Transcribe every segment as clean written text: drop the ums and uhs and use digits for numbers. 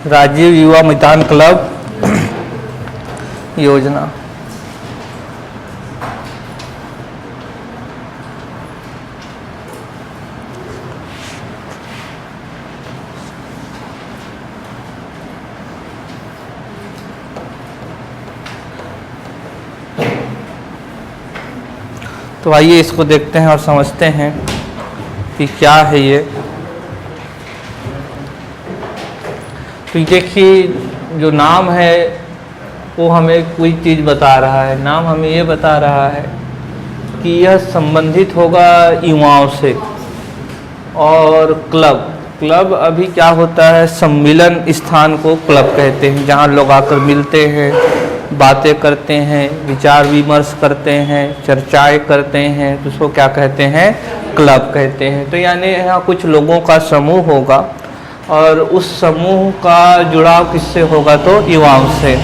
राजीव युवा मैदान क्लब योजना। तो आइए इसको देखते हैं और समझते हैं कि क्या है ये। तो देखिए जो नाम है वो हमें कोई चीज़ बता रहा है। नाम हमें ये बता रहा है कि यह संबंधित होगा युवाओं से। और क्लब अभी क्या होता है, सम्मिलन स्थान को क्लब कहते हैं, जहाँ लोग आकर मिलते हैं, बातें करते हैं, विचार विमर्श करते हैं, चर्चाएं करते हैं, तो उसको क्या कहते हैं, क्लब कहते हैं। तो यानी यहाँ कुछ लोगों का समूह होगा और उस समूह का जुड़ाव किससे होगा, तो युवाओं से।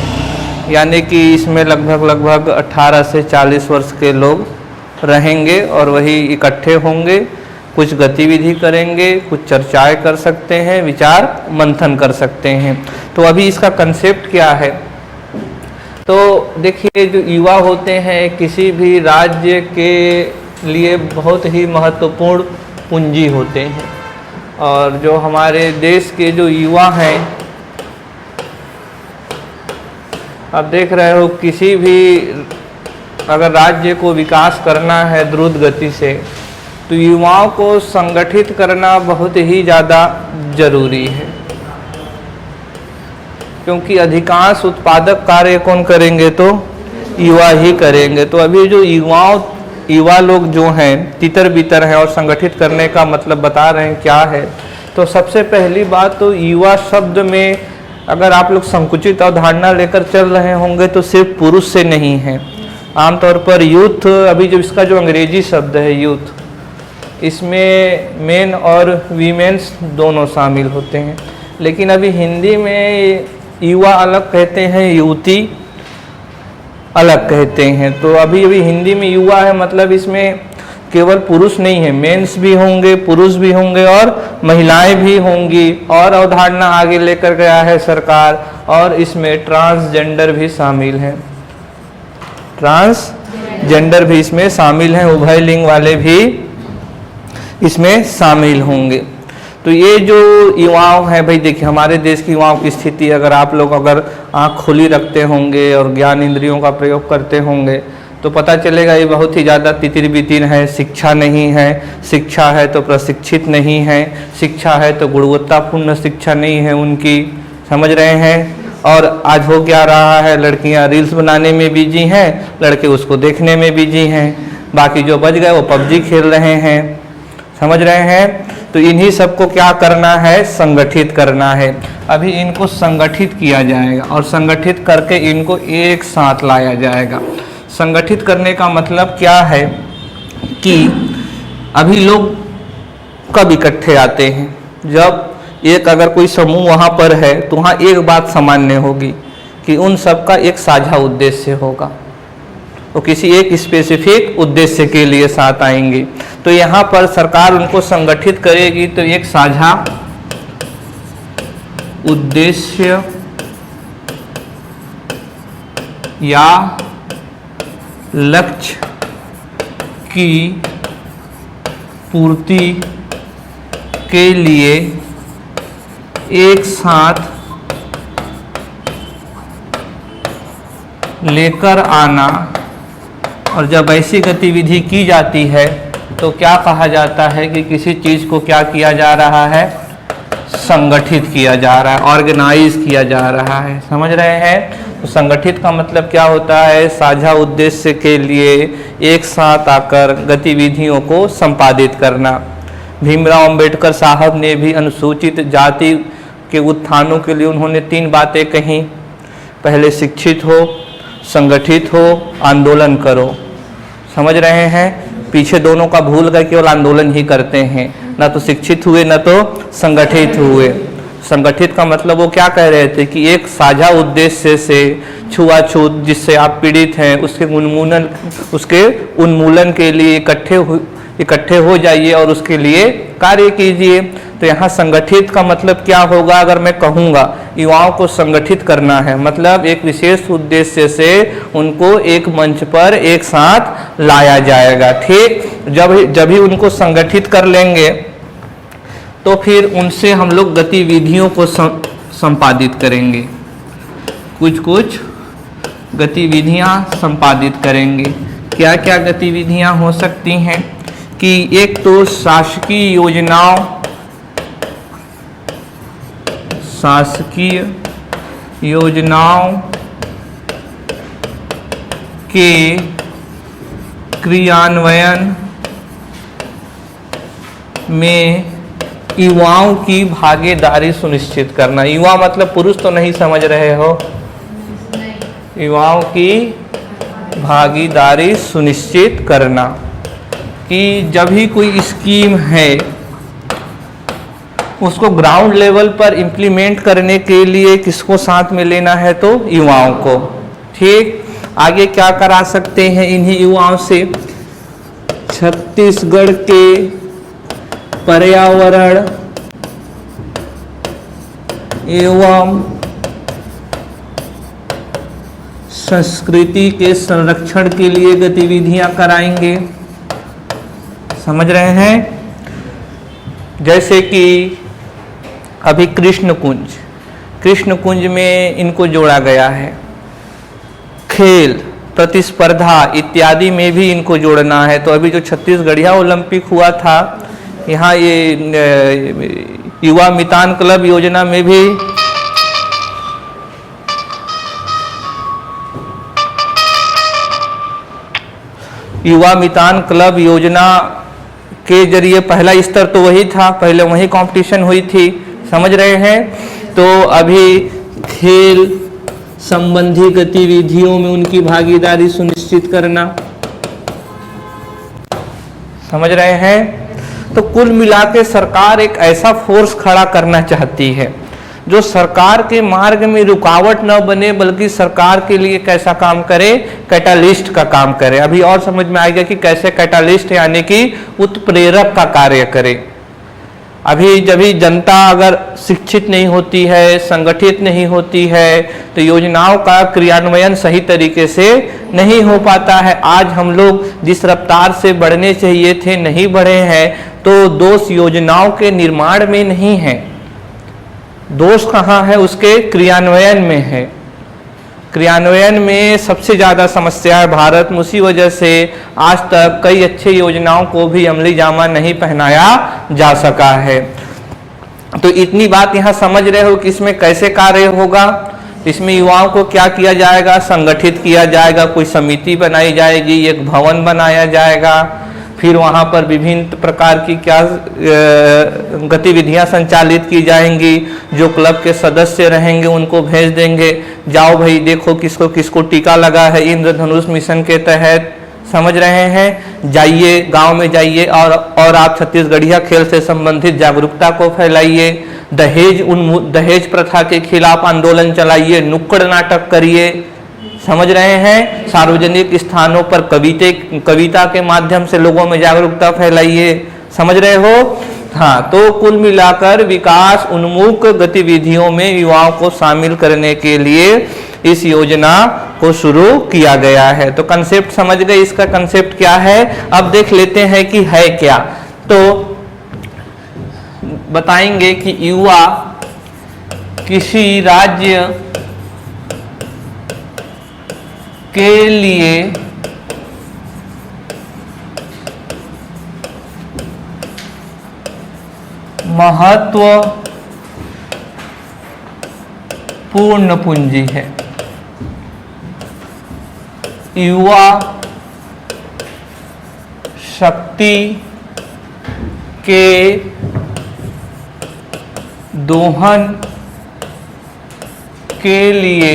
यानी कि इसमें लगभग 18 से 40 वर्ष के लोग रहेंगे और वही इकट्ठे होंगे, कुछ गतिविधि करेंगे, कुछ चर्चाएं कर सकते हैं, विचार मंथन कर सकते हैं। तो अभी इसका कंसेप्ट क्या है, तो देखिए जो युवा होते हैं किसी भी राज्य के लिए बहुत ही महत्वपूर्ण पूंजी होते हैं। और जो हमारे देश के जो युवा हैं, आप देख रहे हो किसी भी अगर राज्य को विकास करना है द्रुत गति से, तो युवाओं को संगठित करना बहुत ही ज़्यादा जरूरी है, क्योंकि अधिकांश उत्पादक कार्य कौन करेंगे, तो युवा ही करेंगे। तो अभी जो युवा लोग जो हैं तितर बितर हैं, और संगठित करने का मतलब बता रहे हैं क्या है। तो सबसे पहली बात तो युवा शब्द में अगर आप लोग संकुचित अवधारणा लेकर चल रहे होंगे तो सिर्फ पुरुष से नहीं है। आमतौर पर यूथ, अभी जो इसका जो अंग्रेजी शब्द है यूथ, इसमें मेन और वीमेंस दोनों शामिल होते हैं। लेकिन अभी हिंदी में युवा अलग कहते हैं, युवती अलग कहते हैं। तो अभी हिंदी में युवा है मतलब इसमें केवल पुरुष नहीं है, मेंस भी होंगे, पुरुष भी होंगे और महिलाएं भी होंगी। और अवधारणा आगे लेकर गया है सरकार, और इसमें ट्रांसजेंडर भी शामिल हैं। ट्रांसजेंडर भी इसमें शामिल हैं, उभय लिंग वाले भी इसमें शामिल होंगे। तो ये जो युवाओं हैं भाई, देखिए हमारे देश की युवाओं की स्थिति अगर आप लोग अगर आँख खुली रखते होंगे और ज्ञान इंद्रियों का प्रयोग करते होंगे तो पता चलेगा ये बहुत ही ज़्यादा तितिर बितिर है। शिक्षा नहीं है, शिक्षा है तो प्रशिक्षित नहीं है, शिक्षा है तो गुणवत्तापूर्ण शिक्षा नहीं है उनकी, समझ रहे हैं। और आज हो क्या रहा है, लड़कियाँ रील्स बनाने में बिजी हैं, लड़के उसको देखने में बिजी हैं, बाकी जो बच गए वो पबजी खेल रहे हैं, समझ रहे हैं। तो इन्हीं सबको क्या करना है, संगठित करना है। अभी इनको संगठित किया जाएगा और संगठित करके इनको एक साथ लाया जाएगा। संगठित करने का मतलब क्या है कि अभी लोग कब इकट्ठे आते हैं, जब एक अगर कोई समूह वहाँ पर है तो वहाँ एक बात सामान्य होगी कि उन सबका एक साझा उद्देश्य होगा, वो किसी एक स्पेसिफिक उद्देश्य के लिए साथ आएंगे। तो यहाँ पर सरकार उनको संगठित करेगी तो एक साझा उद्देश्य या लक्ष्य की पूर्ति के लिए एक साथ लेकर आना। और जब ऐसी गतिविधि की जाती है तो क्या कहा जाता है कि किसी चीज़ को क्या किया जा रहा है, संगठित किया जा रहा है, ऑर्गेनाइज किया जा रहा है, समझ रहे हैं। तो संगठित का मतलब क्या होता है, साझा उद्देश्य के लिए एक साथ आकर गतिविधियों को संपादित करना। भीमराव अंबेडकर साहब ने भी अनुसूचित जाति के उत्थानों के लिए उन्होंने 3 बातें कही। पहले शिक्षित हो, संगठित हो, आंदोलन करो, समझ रहे हैं। पीछे दोनों का भूल गए, केवल आंदोलन ही करते हैं, ना तो शिक्षित हुए ना तो संगठित हुए। संगठित का मतलब वो क्या कह रहे थे कि एक साझा उद्देश्य से छुआछूत जिससे आप पीड़ित हैं उसके उन्मूलन के लिए इकट्ठे हो जाइए और उसके लिए कार्य कीजिए। तो यहाँ संगठित का मतलब क्या होगा? अगर मैं कहूँगा युवाओं को संगठित करना है, मतलब एक विशेष उद्देश्य से उनको एक मंच पर एक साथ लाया जाएगा। ठीक, जब ही उनको संगठित कर लेंगे तो फिर उनसे हम लोग गतिविधियों को संपादित करेंगे, कुछ गतिविधियां संपादित करेंगे। क्या क्या गतिविधियां हो सकती हैं कि एक तो शासकीय योजनाओं के क्रियान्वयन में युवाओं की भागीदारी सुनिश्चित करना। युवा मतलब पुरुष तो नहीं समझ रहे हो? युवाओं की भागीदारी सुनिश्चित करना कि जब भी कोई स्कीम है उसको ग्राउंड लेवल पर इम्प्लीमेंट करने के लिए किसको साथ में लेना है? तो युवाओं को। ठीक, आगे क्या करा सकते हैं इन्हीं युवाओं से? छत्तीसगढ़ के पर्यावरण एवं संस्कृति के संरक्षण के लिए गतिविधियां कराएंगे। समझ रहे हैं? जैसे कि अभी कृष्ण कुंज में इनको जोड़ा गया है, खेल प्रतिस्पर्धा इत्यादि में भी इनको जोड़ना है। तो अभी जो छत्तीसगढ़िया ओलंपिक हुआ था, यहाँ ये युवा मितान क्लब योजना में भी युवा मितान क्लब योजना के जरिए पहला स्तर तो वही था, पहले वही कंपटीशन हुई थी। समझ रहे हैं? तो अभी खेल संबंधी गतिविधियों में उनकी भागीदारी सुनिश्चित करना। समझ रहे हैं? तो कुल मिला के सरकार एक ऐसा फोर्स खड़ा करना चाहती है जो सरकार के मार्ग में रुकावट न बने, बल्कि सरकार के लिए कैसा काम करे? कैटालिस्ट का काम करे। अभी और समझ में आएगा कि कैसे कैटालिस्ट यानी कि उत्प्रेरक का कार्य करे। अभी जब भी जनता अगर शिक्षित नहीं होती है, संगठित नहीं होती है, तो योजनाओं का क्रियान्वयन सही तरीके से नहीं हो पाता है। आज हम लोग जिस रफ्तार से बढ़ने चाहिए थे नहीं बढ़े हैं, तो दोष योजनाओं के निर्माण में नहीं है, दोष कहाँ है? उसके क्रियान्वयन में है। क्रियान्वयन में सबसे ज़्यादा समस्या है भारत में। उसी वजह से आज तक कई अच्छे योजनाओं को भी अमली जामा नहीं पहनाया जा सका है। तो इतनी बात यहाँ समझ रहे हो कि इसमें कैसे कार्य होगा? इसमें युवाओं को क्या किया जाएगा? संगठित किया जाएगा, कोई समिति बनाई जाएगी, एक भवन बनाया जाएगा, फिर वहाँ पर विभिन्न प्रकार की क्या गतिविधियाँ संचालित की जाएंगी। जो क्लब के सदस्य रहेंगे उनको भेज देंगे, जाओ भाई देखो किसको किसको टीका लगा है इंद्रधनुष मिशन के तहत। समझ रहे हैं? जाइए, गांव में जाइए और आप छत्तीसगढ़िया खेल से संबंधित जागरूकता को फैलाइए। दहेज प्रथा के खिलाफ आंदोलन चलाइए, नुक्कड़ नाटक करिए। समझ रहे हैं? सार्वजनिक स्थानों पर कविता के माध्यम से लोगों में जागरूकता फैलाइए। समझ रहे हो? हाँ, तो कुल मिलाकर विकास उन्मुख गतिविधियों में युवाओं को शामिल करने के लिए इस योजना को शुरू किया गया है। तो कंसेप्ट समझ गए? इसका कंसेप्ट क्या है? अब देख लेते हैं कि है क्या। तो बताएंगे कि युवा किसी राज्य के लिए महत्वपूर्ण पूंजी है। युवा शक्ति के दोहन के लिए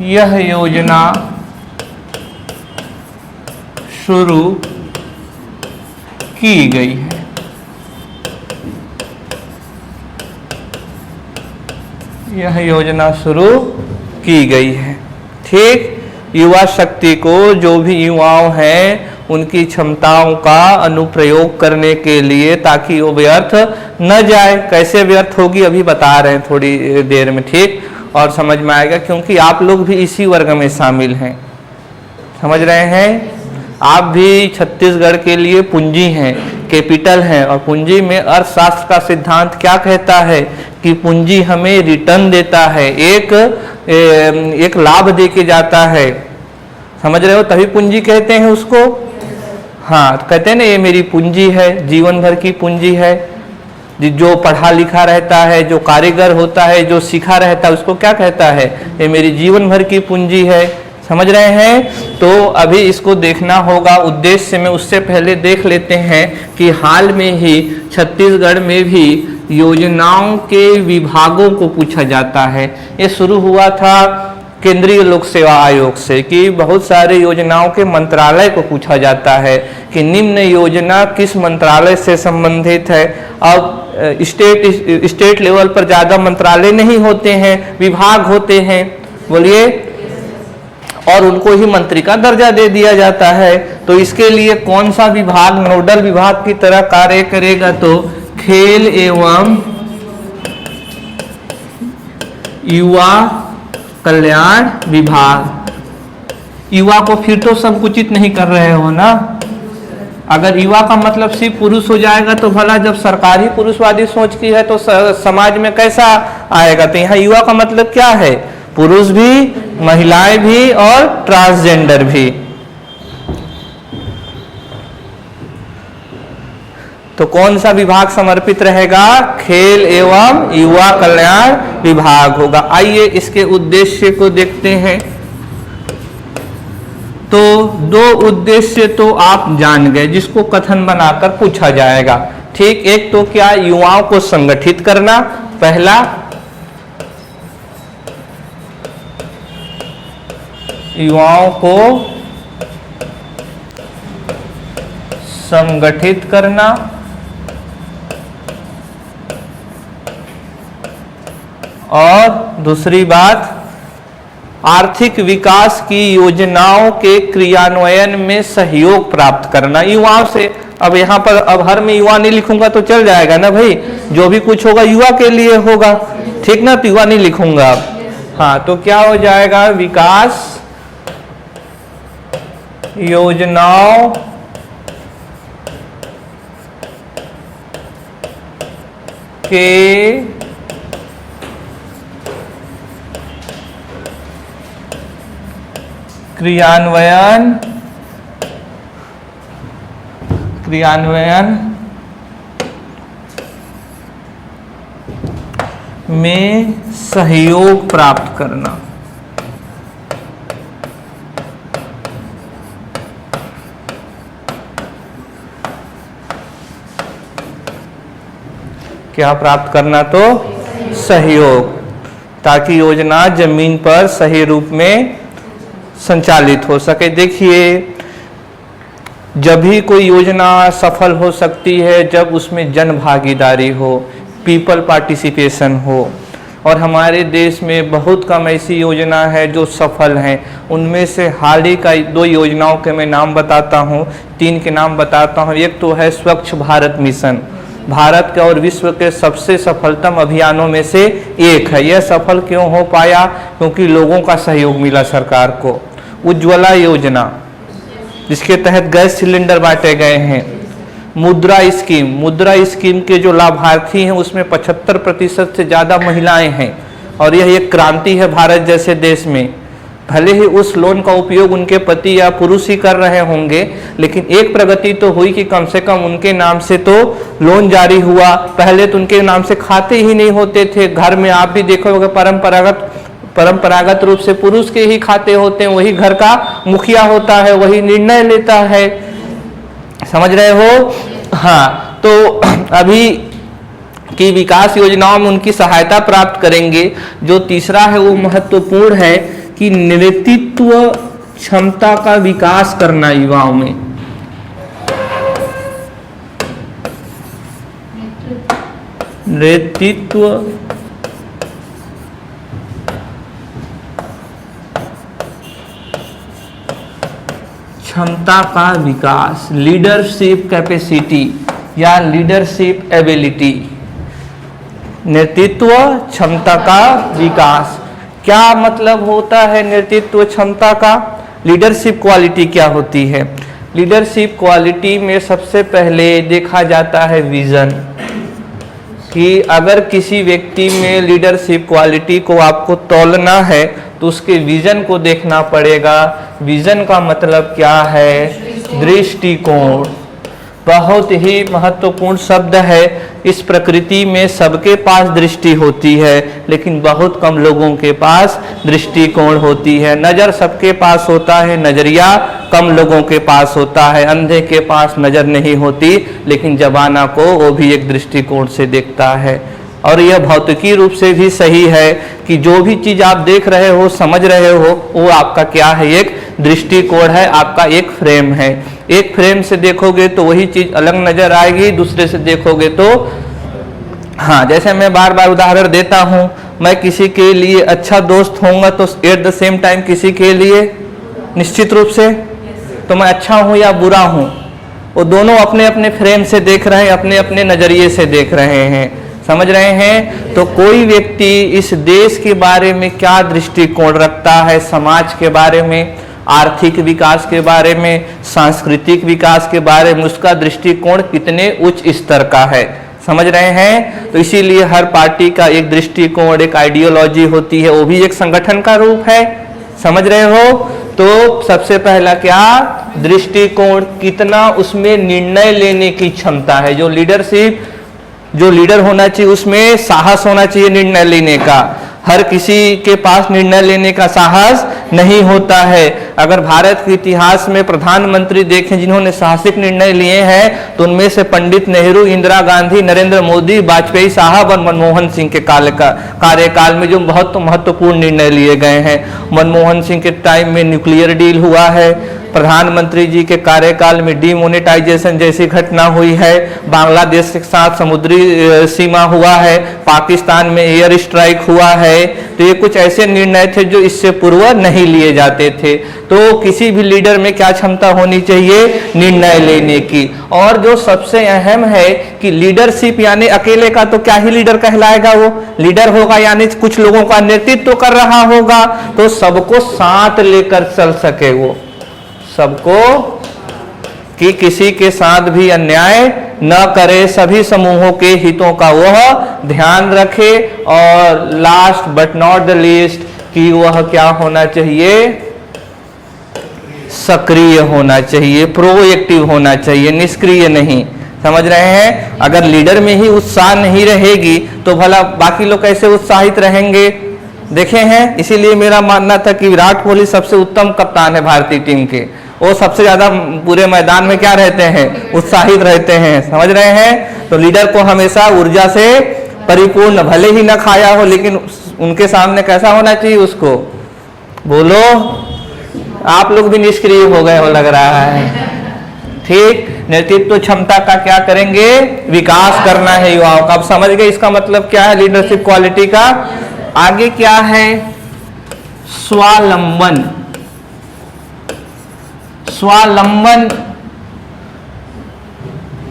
यह योजना शुरू की गई है। यह योजना शुरू की गई है। ठीक, युवा शक्ति को जो भी युवाओं हैं उनकी क्षमताओं का अनुप्रयोग करने के लिए, ताकि वो व्यर्थ न जाए। कैसे व्यर्थ होगी अभी बता रहे हैं थोड़ी देर में, ठीक, और समझ में आएगा, क्योंकि आप लोग भी इसी वर्ग में शामिल हैं, समझ रहे हैं। आप भी छत्तीसगढ़ के लिए पूंजी हैं, कैपिटल हैं, और पूंजी में अर्थशास्त्र का सिद्धांत क्या कहता है कि पूंजी हमें रिटर्न देता है, एक लाभ दे के जाता है, समझ रहे हो, तभी पूंजी कहते हैं उसको। हाँ, कहते हैं ना ये मेरी पूंजी है, जीवन भर की पूंजी है। जो पढ़ा लिखा रहता है, जो कारीगर होता है, जो सीखा रहता है, उसको क्या कहता है, ये मेरी जीवन भर की पूंजी है, समझ रहे हैं। तो अभी इसको देखना होगा उद्देश्य में, उससे पहले देख लेते हैं कि हाल में ही छत्तीसगढ़ में भी योजनाओं के विभागों को पूछा जाता है। ये शुरू हुआ था केंद्रीय लोक सेवा आयोग से कि बहुत सारे योजनाओं के मंत्रालय को पूछा जाता है कि निम्न योजना किस मंत्रालय से संबंधित है। अब स्टेट लेवल पर ज़्यादा मंत्रालय नहीं होते हैं, विभाग होते हैं, बोलिए, और उनको ही मंत्री का दर्जा दे दिया जाता है। तो इसके लिए कौन सा विभाग नोडल विभाग की तरह कार्य करेगा, तो खेल एवं युवा कल्याण विभाग। युवा को फिर तो संकुचित नहीं कर रहे हो ना। अगर युवा का मतलब सिर्फ पुरुष हो जाएगा तो भला, जब सरकार ही पुरुषवादी सोच की है तो समाज में कैसा आएगा। तो यहाँ युवा का मतलब क्या है, पुरुष भी, महिलाएं भी और ट्रांसजेंडर भी। तो कौन सा विभाग समर्पित रहेगा, खेल एवं युवा कल्याण विभाग होगा। आइए इसके उद्देश्य को देखते हैं। तो दो उद्देश्य तो आप जान गए, जिसको कथन बनाकर पूछा जाएगा, ठीक। एक तो क्या, युवाओं को संगठित करना, पहला, युवाओं को संगठित करना, और दूसरी बात, आर्थिक विकास की योजनाओं के क्रियान्वयन में सहयोग प्राप्त करना युवाओं से। अब यहाँ पर अब हर में युवा नहीं लिखूंगा तो चल जाएगा ना भाई, जो भी कुछ होगा युवा के लिए होगा, ठीक ना, तो युवा नहीं लिखूंगा। हाँ, तो क्या हो जाएगा, विकास योजनाओं के क्रियान्वयन में सहयोग प्राप्त करना। क्या प्राप्त करना, तो सहयोग, ताकि योजना जमीन पर सही रूप में संचालित हो सके। देखिए, जब भी कोई योजना सफल हो सकती है जब उसमें जन भागीदारी हो, पीपल पार्टिसिपेशन हो, और हमारे देश में बहुत कम ऐसी योजना है जो सफल हैं। उनमें से हाल ही का दो योजनाओं के मैं नाम बताता हूँ, तीन के नाम बताता हूँ। एक तो है स्वच्छ भारत मिशन, भारत के और विश्व के सबसे सफलतम अभियानों में से एक है। यह सफल क्यों हो पाया, क्योंकि लोगों का सहयोग मिला सरकार को। उज्ज्वला योजना, जिसके तहत गैस सिलेंडर बांटे गए हैं। मुद्रा स्कीम के जो लाभार्थी हैं उसमें 75% से ज़्यादा महिलाएं हैं, और यह एक क्रांति है भारत जैसे देश में। भले ही उस लोन का उपयोग उनके पति या पुरुष ही कर रहे होंगे, लेकिन एक प्रगति तो हुई कि कम से कम उनके नाम से तो लोन जारी हुआ। पहले तो उनके नाम से खाते ही नहीं होते थे। घर में आप भी देखोगे परंपरागत रूप से पुरुष के ही खाते होते हैं, वही घर का मुखिया होता है, वही निर्णय लेता है, समझ रहे हो। हाँ, तो अभी की विकास योजनाओं में उनकी सहायता प्राप्त करेंगे। जो तीसरा है वो महत्वपूर्ण है कि नेतृत्व क्षमता का विकास करना युवाओं में। नेतृत्व क्षमता का विकास, लीडरशिप कैपेसिटी या लीडरशिप एबिलिटी, नेतृत्व क्षमता का विकास। क्या मतलब होता है नेतृत्व क्षमता का? लीडरशिप क्वालिटी क्या होती है? लीडरशिप क्वालिटी में सबसे पहले देखा जाता है विजन, कि अगर किसी व्यक्ति में लीडरशिप क्वालिटी को आपको तौलना है तो उसके विजन को देखना पड़ेगा। विजन का मतलब क्या है? दृष्टिकोण। बहुत ही महत्वपूर्ण शब्द है। इस प्रकृति में सबके पास दृष्टि होती है, लेकिन बहुत कम लोगों के पास दृष्टिकोण होती है। नज़र सबके पास होता है, नज़रिया कम लोगों के पास होता है। अंधे के पास नज़र नहीं होती, लेकिन जबाना को वो भी एक दृष्टिकोण से देखता है। और यह भौतिकी रूप से भी सही है कि जो भी चीज़ आप देख रहे हो, समझ रहे हो, वो आपका क्या है? एक दृष्टिकोण है, आपका एक फ्रेम है। एक फ्रेम से देखोगे तो वही चीज़ अलग नज़र आएगी, दूसरे से देखोगे तो हाँ, जैसे मैं बार बार उदाहरण देता हूँ, मैं किसी के लिए अच्छा दोस्त होऊंगा तो एट द सेम टाइम किसी के लिए निश्चित रूप से तो मैं अच्छा हूँ या बुरा हूँ, वो दोनों अपने अपने फ्रेम से देख रहे हैं, अपने अपने नज़रिए से देख रहे हैं। समझ रहे हैं? तो कोई व्यक्ति इस देश के बारे में क्या दृष्टिकोण रखता है, समाज के बारे में, आर्थिक विकास के बारे में, सांस्कृतिक विकास के बारे में, उसका दृष्टिकोण कितने उच्च स्तर का है। समझ रहे हैं? तो इसीलिए हर पार्टी का एक दृष्टिकोण, एक आइडियोलॉजी होती है, वो भी एक संगठन का रूप है। समझ रहे हो? तो सबसे पहला क्या? दृष्टिकोण। कितना उसमें निर्णय लेने की क्षमता है। जो लीडर होना चाहिए उसमें साहस होना चाहिए निर्णय लेने का। हर किसी के पास निर्णय लेने का साहस नहीं होता है। अगर भारत के इतिहास में प्रधानमंत्री देखें जिन्होंने साहसिक निर्णय लिए हैं, तो उनमें से पंडित नेहरू, इंदिरा गांधी, नरेंद्र मोदी, वाजपेयी साहब और मनमोहन सिंह के कार्यकाल में जो बहुत महत्वपूर्ण निर्णय लिए गए हैं। मनमोहन सिंह के टाइम में न्यूक्लियर डील हुआ है, प्रधानमंत्री जी के कार्यकाल में डीमोनेटाइजेशन जैसी घटना हुई है, बांग्लादेश के साथ समुद्री सीमा हुआ है, पाकिस्तान में एयर स्ट्राइक हुआ है। तो ये कुछ ऐसे निर्णय थे जो इससे पूर्व नहीं लिए जाते थे। तो किसी भी लीडर में क्या क्षमता होनी चाहिए? निर्णय लेने की। और जो सबसे अहम है कि लीडरशिप यानी अकेले का तो क्या ही लीडर कहलाएगा, वो लीडर होगा यानी कुछ लोगों का नेतृत्व कर रहा होगा, तो सबको साथ लेकर चल सके, वो सबको, कि किसी के साथ भी अन्याय न करे, सभी समूहों के हितों का वह ध्यान रखे। और last but not the least कि वह क्या होना चाहिए? सक्रिय होना चाहिए, प्रोएक्टिव होना चाहिए, निष्क्रिय नहीं। समझ रहे हैं? अगर लीडर में ही उत्साह नहीं रहेगी तो भला बाकी लोग कैसे उत्साहित रहेंगे? देखे हैं, इसीलिए मेरा मानना था कि विराट कोहली सबसे उत्तम कप्तान है भारतीय टीम के। वो सबसे ज्यादा पूरे मैदान में क्या रहते हैं? उत्साहित रहते हैं। समझ रहे हैं? तो लीडर को हमेशा ऊर्जा से परिपूर्ण, भले ही ना खाया हो, लेकिन उनके सामने कैसा होना चाहिए उसको? बोलो, आप लोग भी निष्क्रिय हो गए हो लग रहा है। ठीक, नेतृत्व क्षमता का क्या करेंगे? विकास करना है युवाओं का। अब समझ गए इसका मतलब क्या है लीडरशिप क्वालिटी का? आगे क्या है? स्वावलंबन। स्वावलंबन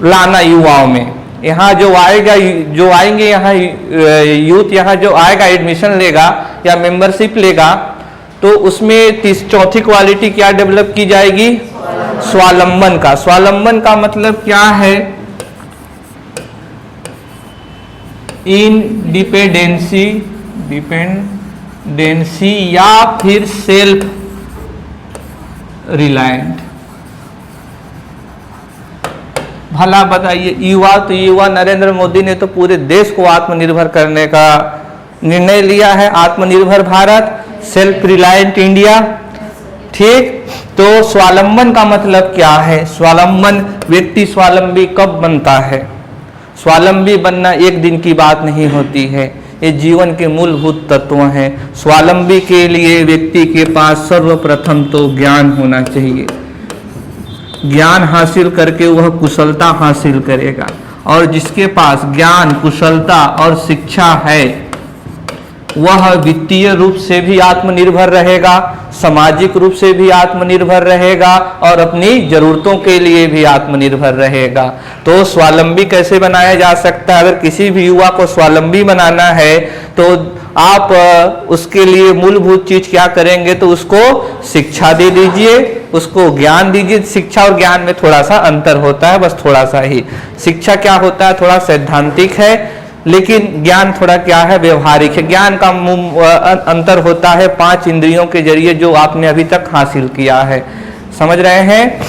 लाना युवाओं में। यहाँ जो आएंगे यहाँ यूथ यहाँ जो आएगा, एडमिशन लेगा या मेंबरशिप लेगा, तो उसमें चौथी क्वालिटी क्या डेवलप की जाएगी? स्वावलंबन का। स्वावलंबन का मतलब क्या है? इंडिपेंडेंसी, डिपेंडेंसी या फिर सेल्फ रिलायंट। भला बताइए, युवा नरेंद्र मोदी ने तो पूरे देश को आत्मनिर्भर करने का निर्णय लिया है। आत्मनिर्भर भारत, सेल्फ रिलायंट इंडिया। ठीक, तो स्वावलंबन का मतलब क्या है? स्वावलंबन, व्यक्ति स्वावलंबी कब बनता है? स्वावलंबी बनना एक दिन की बात नहीं होती है, ये जीवन के मूलभूत तत्व हैं। स्वावलंबी के लिए व्यक्ति के पास सर्वप्रथम तो ज्ञान होना चाहिए। ज्ञान हासिल करके वह कुशलता हासिल करेगा, और जिसके पास ज्ञान, कुशलता और शिक्षा है वह वित्तीय रूप से भी आत्मनिर्भर रहेगा, सामाजिक रूप से भी आत्मनिर्भर रहेगा और अपनी जरूरतों के लिए भी आत्मनिर्भर रहेगा। तो स्वावलंबी कैसे बनाया जा सकता है? अगर किसी भी युवा को स्वावलंबी बनाना है तो आप उसके लिए मूलभूत चीज क्या करेंगे? तो उसको शिक्षा दे दीजिए, उसको ज्ञान दीजिए। शिक्षा और ज्ञान में थोड़ा सा अंतर होता है, बस थोड़ा सा ही। शिक्षा क्या होता है? थोड़ा सैद्धांतिक है, लेकिन ज्ञान थोड़ा क्या है? व्यवहारिक है। ज्ञान का अंतर होता है 5 इंद्रियों के जरिए जो आपने अभी तक हासिल किया है। समझ रहे हैं?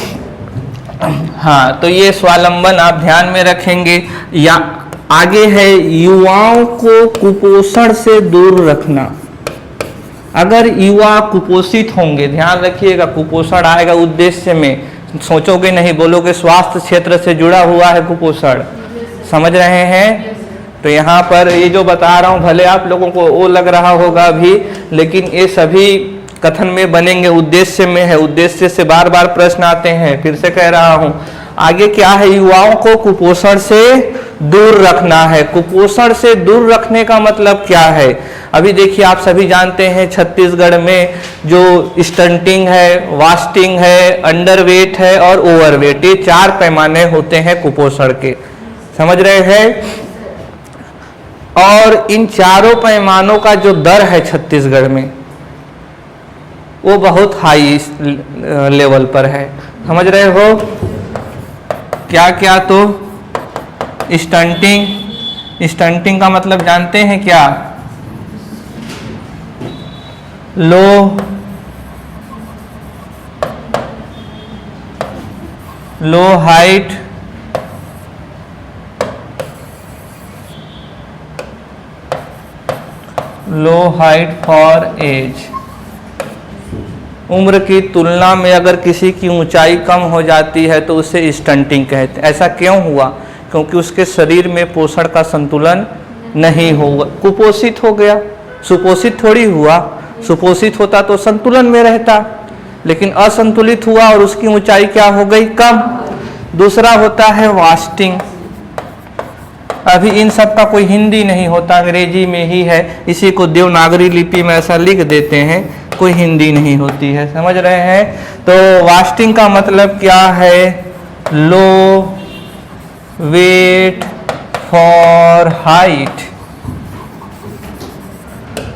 हाँ, तो ये स्वावलंबन आप ध्यान में रखेंगे। या आगे है युवाओं को कुपोषण से दूर रखना। अगर युवा कुपोषित होंगे, ध्यान रखिएगा, कुपोषण आएगा उद्देश्य में, सोचोगे नहीं, बोलोगे स्वास्थ्य क्षेत्र से जुड़ा हुआ है कुपोषण। समझ रहे हैं? तो यहाँ पर ये जो बता रहा हूँ, भले आप लोगों को वो लग रहा होगा अभी, लेकिन ये सभी कथन में बनेंगे, उद्देश्य में है। उद्देश्य से बार बार प्रश्न आते हैं, फिर से कह रहा हूँ। आगे क्या है? युवाओं को कुपोषण से दूर रखना है। कुपोषण से दूर रखने का मतलब क्या है? अभी देखिए, आप सभी जानते हैं छत्तीसगढ़ में जो स्टंटिंग है, वास्टिंग है, अंडरवेट है और ओवरवेट, ये 4 पैमाने होते हैं कुपोषण के। समझ रहे हैं? और इन चारों पैमानों का जो दर है छत्तीसगढ़ में, वो बहुत हाई लेवल पर है। समझ रहे हो? क्या क्या? तो स्टंटिंग, स्टंटिंग का मतलब जानते हैं क्या? Low height, low height for age. उम्र की तुलना में अगर किसी की ऊंचाई कम हो जाती है तो उसे स्टंटिंग कहते हैं। ऐसा क्यों हुआ? क्योंकि उसके शरीर में पोषण का संतुलन नहीं होगा, कुपोषित हो गया। सुपोषित थोड़ी हुआ, सुपोषित होता तो संतुलन में रहता, लेकिन असंतुलित हुआ और उसकी ऊंचाई क्या हो गई? कम। दूसरा होता है वास्टिंग। अभी इन सब का कोई हिंदी नहीं होता, अंग्रेजी में ही है। इसी को देवनागरी लिपि में ऐसा लिख देते हैं, कोई हिंदी नहीं होती है। समझ रहे हैं? तो वास्टिंग का मतलब क्या है? लो वेट फॉर हाइट।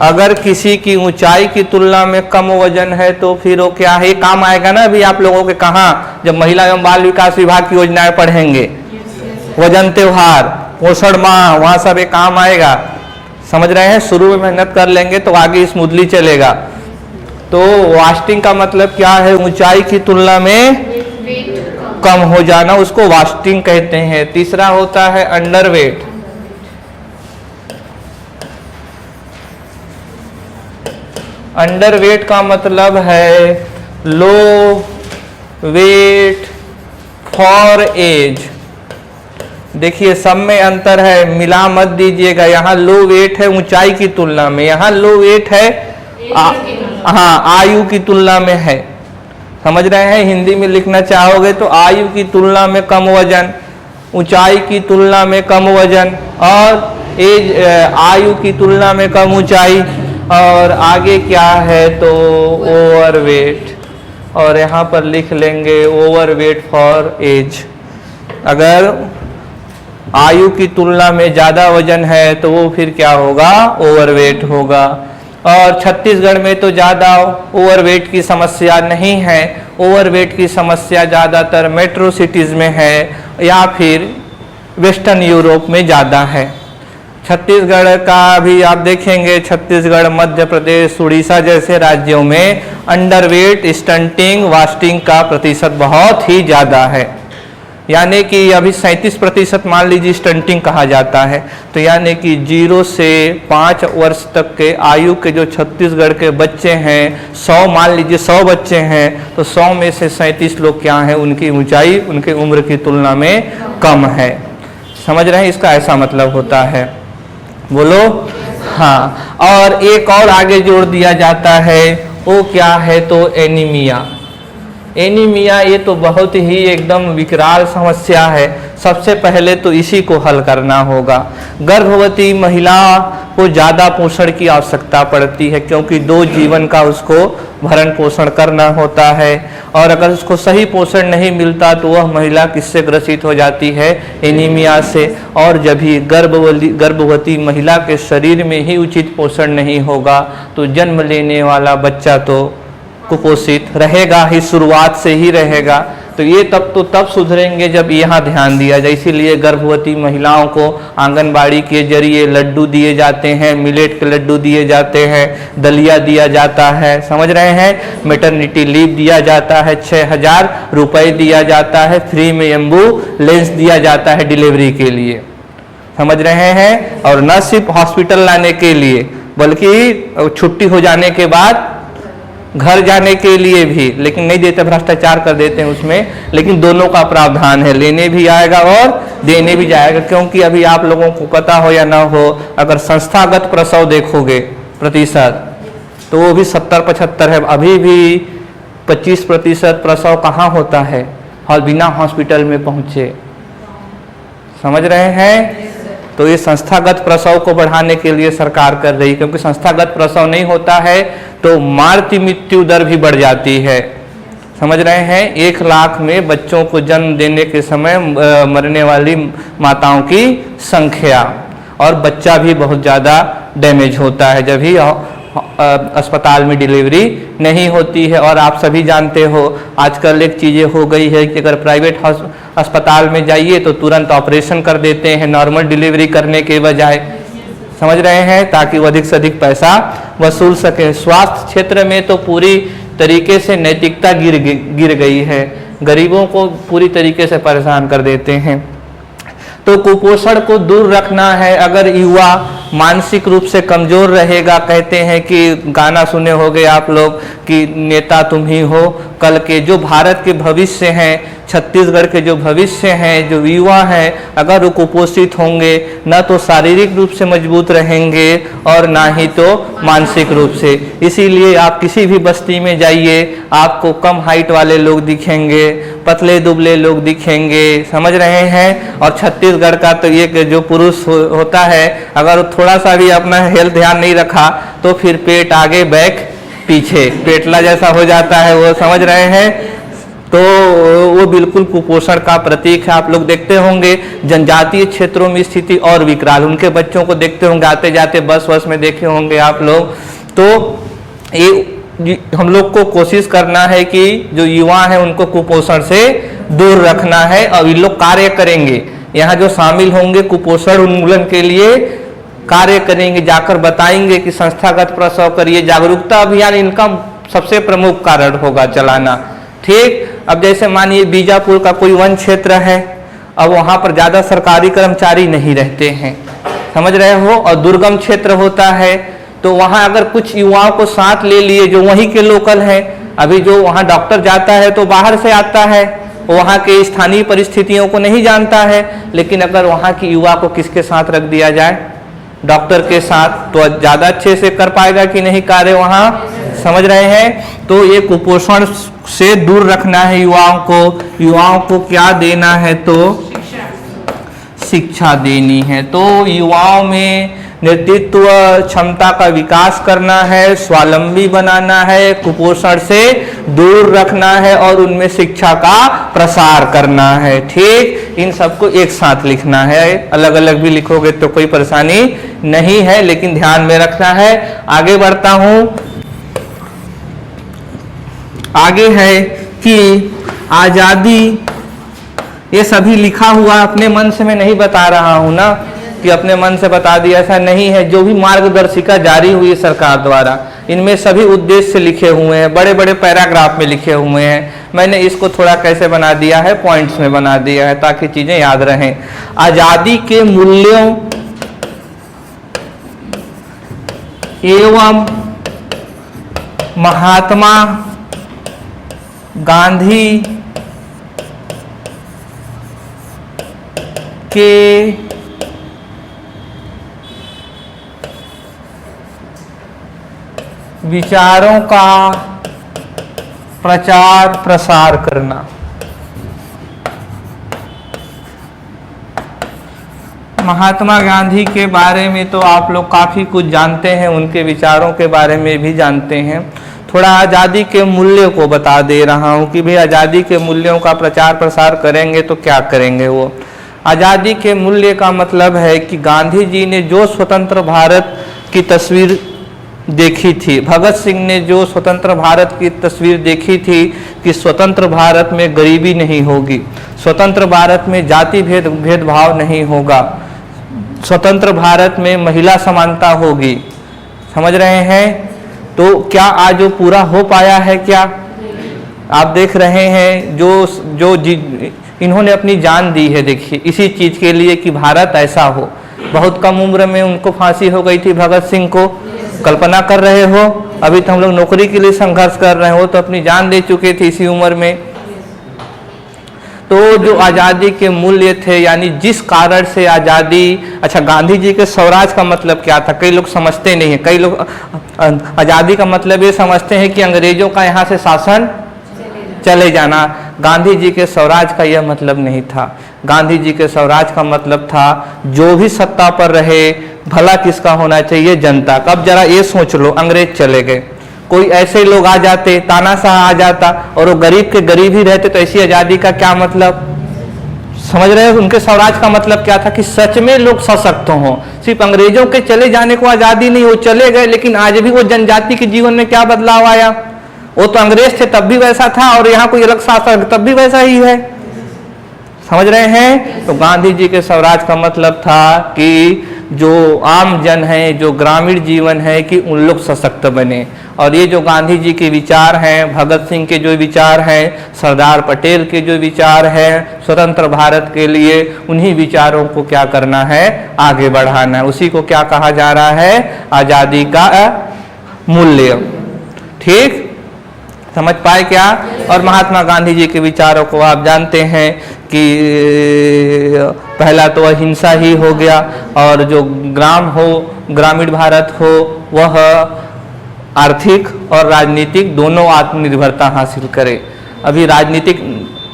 अगर किसी की ऊंचाई की तुलना में कम वजन है तो फिर वो क्या है? काम आएगा ना अभी आप लोगों के, कहाँ जब महिला एवं बाल विकास विभाग की योजनाएं पढ़ेंगे, वजन त्योहार, पोषण माह, वहां सब एक काम आएगा। समझ रहे हैं? शुरू में मेहनत कर लेंगे तो आगे स्मूथली चलेगा। तो वास्टिंग का मतलब क्या है? ऊंचाई की तुलना में कम हो जाना, उसको वास्टिंग कहते हैं। तीसरा होता है अंडरवेट। अंडरवेट का मतलब है लो वेट फॉर एज। देखिए सब में अंतर है, मिला मत दीजिएगा। यहाँ लो वेट है ऊंचाई की तुलना में, यहाँ लो वेट है हाँ आयु की तुलना में है। समझ रहे हैं? हिंदी में लिखना चाहोगे तो आयु की तुलना में कम वजन, ऊंचाई की तुलना में कम वजन, और एज आयु की तुलना में कम ऊंचाई, और आगे क्या है तो ओवरवेट, और यहाँ पर लिख लेंगे ओवरवेट फॉर एज। अगर आयु की तुलना में ज़्यादा वजन है तो वो फिर क्या होगा? ओवरवेट होगा। और छत्तीसगढ़ में तो ज़्यादा ओवरवेट की समस्या नहीं है। ओवरवेट की समस्या ज़्यादातर मेट्रो सिटीज़ में है या फिर वेस्टर्न यूरोप में ज़्यादा है। छत्तीसगढ़ का भी आप देखेंगे, छत्तीसगढ़, मध्य प्रदेश, उड़ीसा जैसे राज्यों में अंडरवेट, स्टंटिंग, वास्टिंग का प्रतिशत बहुत ही ज़्यादा है। यानी कि अभी 37% मान लीजिए स्टंटिंग कहा जाता है। तो यानी कि 0 से 5 वर्ष तक के आयु के जो छत्तीसगढ़ के बच्चे हैं, 100 मान लीजिए 100 बच्चे हैं, तो 100 में से 37 लोग क्या हैं? उनकी ऊंचाई उनके उम्र की तुलना में कम है। समझ रहे हैं? इसका ऐसा मतलब होता है। बोलो हाँ। और एक और आगे जोड़ दिया जाता है, वो क्या है तो एनीमिया। एनीमिया ये तो बहुत ही एकदम विकराल समस्या है। सबसे पहले तो इसी को हल करना होगा। गर्भवती महिला को ज़्यादा पोषण की आवश्यकता पड़ती है, क्योंकि 2 जीवन का उसको भरण पोषण करना होता है। और अगर उसको सही पोषण नहीं मिलता तो वह महिला किससे ग्रसित हो जाती है? एनीमिया से। और जब भी गर्भवती महिला के शरीर में ही उचित पोषण नहीं होगा तो जन्म लेने वाला बच्चा तो कुपोषित रहेगा ही, शुरुआत से ही रहेगा। तो ये तब सुधरेंगे जब यहाँ ध्यान दिया जाए। इसीलिए गर्भवती महिलाओं को आंगनबाड़ी के जरिए लड्डू दिए जाते हैं, मिलेट के लड्डू दिए जाते हैं, दलिया दिया जाता है, समझ रहे हैं, मैटरनिटी लीव दिया जाता है, 6000 रुपये दिया जाता है, फ्री में एम्बुलेंस दिया जाता है डिलीवरी के लिए, समझ रहे हैं। और न सिर्फ हॉस्पिटल लाने के लिए बल्कि छुट्टी हो जाने के बाद घर जाने के लिए भी, लेकिन नहीं देते, भ्रष्टाचार कर देते हैं उसमें। लेकिन दोनों का प्रावधान है, लेने भी आएगा और देने भी जाएगा। क्योंकि अभी आप लोगों को पता हो या ना हो, अगर संस्थागत प्रसव देखोगे प्रतिशत तो वो भी 70-75 है। अभी भी 25% प्रसव कहाँ होता है? और बिना हॉस्पिटल में पहुंचे, समझ रहे हैं। तो ये संस्थागत प्रसव को बढ़ाने के लिए सरकार कर रही है, क्योंकि संस्थागत प्रसव नहीं होता है तो मातृ मृत्यु दर भी बढ़ जाती है, समझ रहे हैं। 1 लाख में बच्चों को जन्म देने के समय मरने वाली माताओं की संख्या, और बच्चा भी बहुत ज़्यादा डैमेज होता है जब भी अस्पताल में डिलीवरी नहीं होती है। और आप सभी जानते हो आजकल एक चीज़ें हो गई है कि अगर प्राइवेट अस्पताल में जाइए तो तुरंत ऑपरेशन कर देते हैं नॉर्मल डिलीवरी करने के बजाय, समझ रहे हैं, ताकि वो अधिक से अधिक पैसा वसूल सके। स्वास्थ्य क्षेत्र में तो पूरी तरीके से नैतिकता गिर गई है, गरीबों को पूरी तरीके से परेशान कर देते हैं। तो कुपोषण को दूर रखना है। अगर युवा मानसिक रूप से कमजोर रहेगा, कहते हैं कि गाना सुने होंगे आप लोग कि नेता तुम ही हो, कल के जो भारत के भविष्य हैं, छत्तीसगढ़ के जो भविष्य हैं, जो युवा हैं, अगर वो कुपोषित होंगे न तो शारीरिक रूप से मजबूत रहेंगे और ना ही तो मानसिक रूप से। इसीलिए आप किसी भी बस्ती में जाइए, आपको कम हाइट वाले लोग दिखेंगे, पतले दुबले लोग दिखेंगे, समझ रहे हैं। और छत्तीसगढ़ का तो ये जो पुरुष होता है, अगर थोड़ा सा भी अपना हेल्थ ध्यान नहीं रखा तो फिर पेट आगे बैक पीछे, पेटला जैसा हो जाता है वो, समझ रहे हैं। तो वो बिल्कुल कुपोषण का प्रतीक है। आप लोग देखते होंगे जनजातीय क्षेत्रों में स्थिति और विकराल, उनके बच्चों को देखते होंगे आते जाते बस में देखे होंगे आप लोग। तो ये हम लोग को कोशिश करना है कि जो युवा हैं उनको कुपोषण से दूर रखना है, और ये लोग कार्य करेंगे। यहाँ जो शामिल होंगे कुपोषण उन्मूलन के लिए कार्य करेंगे, जाकर बताएंगे कि संस्थागत प्रसव करिए। जागरूकता अभियान इनका सबसे प्रमुख कारण होगा चलाना, ठीक। अब जैसे मानिए बीजापुर का कोई वन क्षेत्र है, अब वहाँ पर ज़्यादा सरकारी कर्मचारी नहीं रहते हैं, समझ रहे हो, और दुर्गम क्षेत्र होता है, तो वहाँ अगर कुछ युवाओं को साथ ले लिए जो वहीं के लोकल हैं। अभी जो वहाँ डॉक्टर जाता है तो बाहर से आता है, वहाँ के स्थानीय परिस्थितियों को नहीं जानता है, लेकिन अगर वहाँ की युवा को किसके साथ रख दिया जाए, डॉक्टर के साथ, तो ज़्यादा अच्छे से कर पाएगा कि नहीं कार्य वहाँ, समझ रहे हैं। तो ये कुपोषण से दूर रखना है युवाओं को। युवाओं को क्या देना है? तो शिक्षा देनी है। तो युवाओं में नेतृत्व क्षमता का विकास करना है, स्वावलंबी बनाना है, कुपोषण से दूर रखना है और उनमें शिक्षा का प्रसार करना है, ठीक। इन सबको एक साथ लिखना है, अलग अलग भी लिखोगे तो कोई परेशानी नहीं है, लेकिन ध्यान में रखना है। आगे बढ़ता हूं। आगे है कि आजादी, ये सभी लिखा हुआ अपने मन से मैं नहीं बता रहा हूं ना कि अपने मन से बता दिया, ऐसा नहीं है। जो भी मार्गदर्शिका जारी हुई है सरकार द्वारा, इनमें सभी उद्देश्य लिखे हुए हैं, बड़े बड़े पैराग्राफ में लिखे हुए हैं। मैंने इसको थोड़ा कैसे बना दिया है, पॉइंट्स में बना दिया है ताकि चीजें याद रहें। आजादी के मूल्यों एवं महात्मा गांधी के विचारों का प्रचार प्रसार करना। महात्मा गांधी के बारे में तो आप लोग काफ़ी कुछ जानते हैं, उनके विचारों के बारे में भी जानते हैं। थोड़ा आज़ादी के मूल्यों को बता दे रहा हूँ कि भाई आज़ादी के मूल्यों का प्रचार प्रसार करेंगे तो क्या करेंगे। वो आज़ादी के मूल्य का मतलब है कि गांधी जी ने जो स्वतंत्र भारत की तस्वीर देखी थी, भगत सिंह ने जो स्वतंत्र भारत की तस्वीर देखी थी कि स्वतंत्र भारत में गरीबी नहीं होगी, स्वतंत्र भारत में जाति भेदभाव नहीं होगा, स्वतंत्र भारत में महिला समानता होगी। समझ रहे हैं? तो क्या आज वो पूरा हो पाया है? क्या आप देख रहे हैं जो इन्होंने अपनी जान दी है, देखिए इसी चीज के लिए कि भारत ऐसा हो। बहुत कम उम्र में उनको फांसी हो गई थी भगत सिंह को, कल्पना कर रहे हो? अभी तो हम लोग नौकरी के लिए संघर्ष कर रहे हो, तो अपनी जान दे चुके थे इसी उम्र में। तो जो आज़ादी के मूल्य थे, यानी जिस कारण से आज़ादी, अच्छा गांधी जी के स्वराज का मतलब क्या था, कई लोग समझते नहीं है। कई लोग आज़ादी का मतलब ये समझते हैं कि अंग्रेजों का यहाँ से शासन चले जाना। गांधी जी के स्वराज का यह मतलब नहीं था। गांधी जी के स्वराज का मतलब था जो भी सत्ता पर रहे भला किसका होना चाहिए, जनता का। अब जरा ये सोच लो, अंग्रेज चले गए, कोई ऐसे लोग आ जाते, तानाशाह आ जाता और वो गरीब के गरीब ही रहते, तो ऐसी आज़ादी का क्या मतलब? समझ रहे हो? उनके स्वराज का मतलब क्या था कि सच में लोग सशक्त हों। सिर्फ अंग्रेजों के चले जाने को आज़ादी नहीं, वो चले गए, लेकिन आज भी वो जनजाति के जीवन में क्या बदलाव आया? वो तो अंग्रेज थे तब भी वैसा था, और यहाँ कोई अलग शासक तब भी वैसा ही है। समझ रहे हैं? तो गांधी जी के स्वराज का मतलब था कि जो आम जन है, जो ग्रामीण जीवन है, कि उन लोग सशक्त बने। और ये जो गांधी जी के विचार हैं, भगत सिंह के जो विचार हैं, सरदार पटेल के जो विचार हैं स्वतंत्र भारत के लिए, उन्हीं विचारों को क्या करना है, आगे बढ़ाना है। उसी को क्या कहा जा रहा है, आज़ादी का मूल्य। ठीक, समझ पाए क्या? और महात्मा गांधी जी के विचारों को आप जानते हैं कि पहला तो अहिंसा ही हो गया, और जो ग्रामीण भारत हो वह आर्थिक और राजनीतिक दोनों आत्मनिर्भरता हासिल करे। अभी राजनीतिक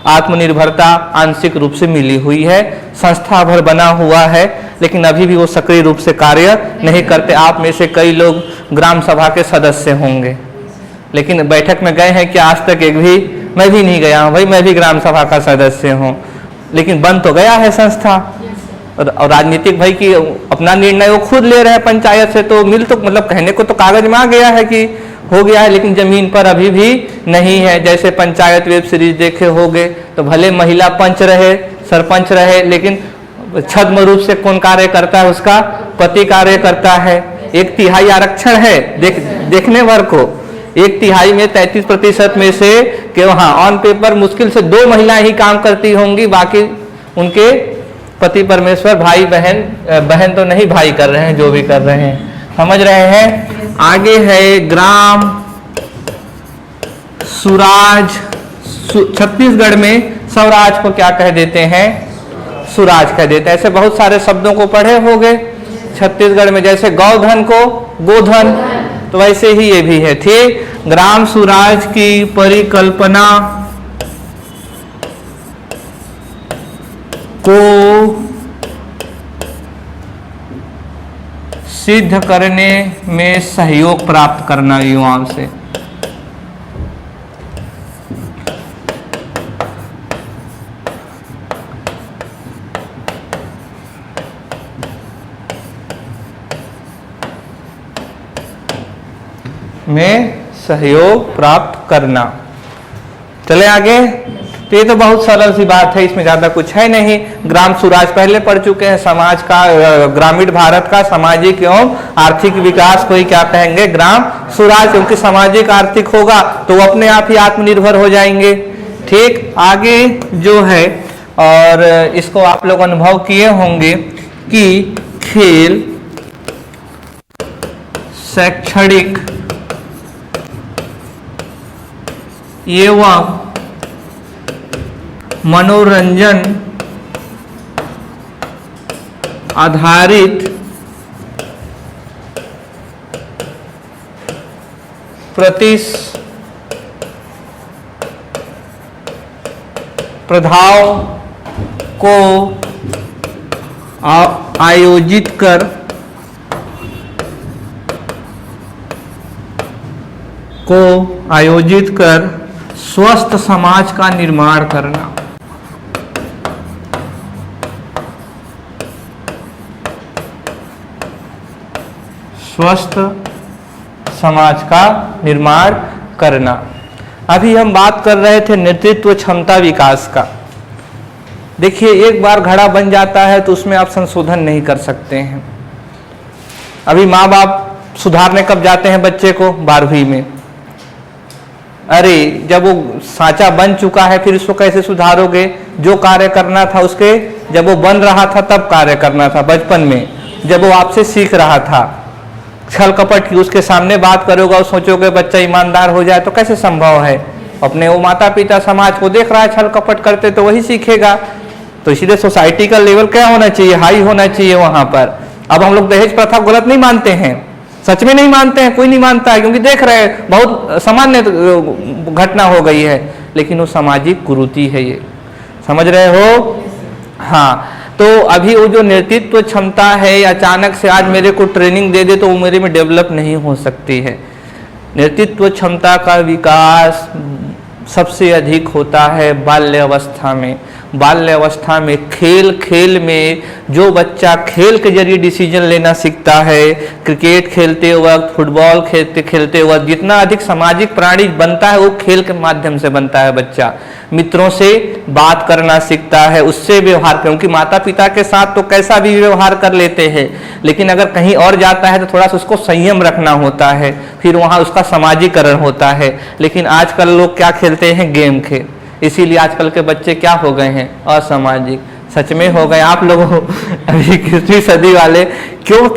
आत्मनिर्भरता आंशिक रूप से मिली हुई है, संस्था भर बना हुआ है, लेकिन अभी भी वो सक्रिय रूप से कार्य नहीं करते। आप में से कई लोग ग्राम सभा के सदस्य होंगे, लेकिन बैठक में गए हैं कि आज तक एक भी? मैं भी नहीं गया हूँ भाई, मैं भी ग्राम सभा का सदस्य हूँ, लेकिन बन तो गया है संस्था। और राजनीतिक भाई की अपना निर्णय वो खुद ले रहे हैं पंचायत से, तो मिल तो मतलब कहने को तो कागज में आ गया है कि हो गया है, लेकिन जमीन पर अभी भी नहीं है। जैसे पंचायत वेब सीरीज देखे होंगे, तो भले महिला पंच रहे, सरपंच रहे, लेकिन छद्म रूप से कौन कार्य करता है? उसका पति कार्य करता है। 1/3 आरक्षण है, देखने भर को 1/3 में 33% में से कि वहाँ ऑन पेपर मुश्किल से 2 महिलाएं ही काम करती होंगी, बाकी उनके पति परमेश्वर भाई बहन तो नहीं, भाई कर रहे हैं जो भी कर रहे हैं। समझ रहे हैं? आगे है ग्राम सुराज। छत्तीसगढ़ में स्वराज को क्या कह देते हैं? सुराज कह देते हैं। ऐसे बहुत सारे शब्दों को पढ़े होंगे छत्तीसगढ़ में, जैसे गौधन को गोधन, तो वैसे ही ये भी है। ठीक, ग्राम सुराज की परिकल्पना को सिद्ध करने में सहयोग प्राप्त करना युवाओं से। में सहयोग प्राप्त करना। चले आगे। तो ये तो बहुत सरल सी बात है, इसमें ज्यादा कुछ है नहीं। ग्राम सुराज पहले पढ़ चुके हैं। समाज का, ग्रामीण भारत का सामाजिक एवं आर्थिक विकास को ही क्या कहेंगे? ग्राम सुराज। क्योंकि सामाजिक आर्थिक होगा तो वो अपने आप ही आत्मनिर्भर हो जाएंगे। ठीक, आगे जो है, और इसको आप लोग अनुभव किए होंगे कि खेल, शैक्षणिक एवं मनोरंजन आधारित प्रतिस्पर्धाओं को आयोजित कर स्वस्थ समाज का निर्माण करना। स्वस्थ समाज का निर्माण करना। अभी हम बात कर रहे थे नेतृत्व क्षमता विकास का। देखिए, एक बार घड़ा बन जाता है तो उसमें आप संशोधन नहीं कर सकते हैं। अभी माँ बाप सुधारने कब जाते हैं बच्चे को? 12वीं में। अरे जब वो सांचा बन चुका है फिर उसको कैसे सुधारोगे? जो कार्य करना था उसके, जब वो बन रहा था तब कार्य करना था। बचपन में जब वो आपसे सीख रहा था, छल कपट की उसके सामने बात करोगे और सोचोगे बच्चा ईमानदार हो जाए तो कैसे संभव है? अपने वो माता पिता समाज को देख रहा है छल कपट करते तो वही सीखेगा। तो इसीलिए सोसाइटी का लेवल क्या होना चाहिए? हाई होना चाहिए वहां पर। अब हम लोग दहेज प्रथा गलत नहीं मानते हैं, सच में नहीं मानते हैं, कोई नहीं मानता है, क्योंकि देख रहे हैं बहुत सामान्य घटना हो गई है, लेकिन वो सामाजिक कुरीति है, ये समझ रहे हो? हाँ, तो अभी वो जो नेतृत्व क्षमता है, अचानक से आज मेरे को ट्रेनिंग दे दे तो वो मेरे में डेवलप नहीं हो सकती है। नेतृत्व क्षमता का विकास सबसे अधिक होता है बाल्य अवस्था में। बाल्य अवस्था में खेल खेल में जो बच्चा खेल के जरिए डिसीजन लेना सीखता है, क्रिकेट खेलते वक्त, फुटबॉल खेलते खेलते वक्त जितना अधिक सामाजिक प्राणी बनता है वो खेल के माध्यम से बनता है। बच्चा मित्रों से बात करना सीखता है, उससे व्यवहार, क्योंकि माता पिता के साथ तो कैसा भी व्यवहार कर लेते हैं, लेकिन अगर कहीं और जाता है तो थोड़ा सा उसको संयम रखना होता है, फिर वहाँ उसका सामाजिकरण होता है। लेकिन आजकल लोग क्या खेलते हैं? गेम खेल। इसीलिए आजकल के बच्चे क्या हो गए हैं? असामाजिक। सच में हो गए। आप लोग अभी 21वीं सदी वाले क्यों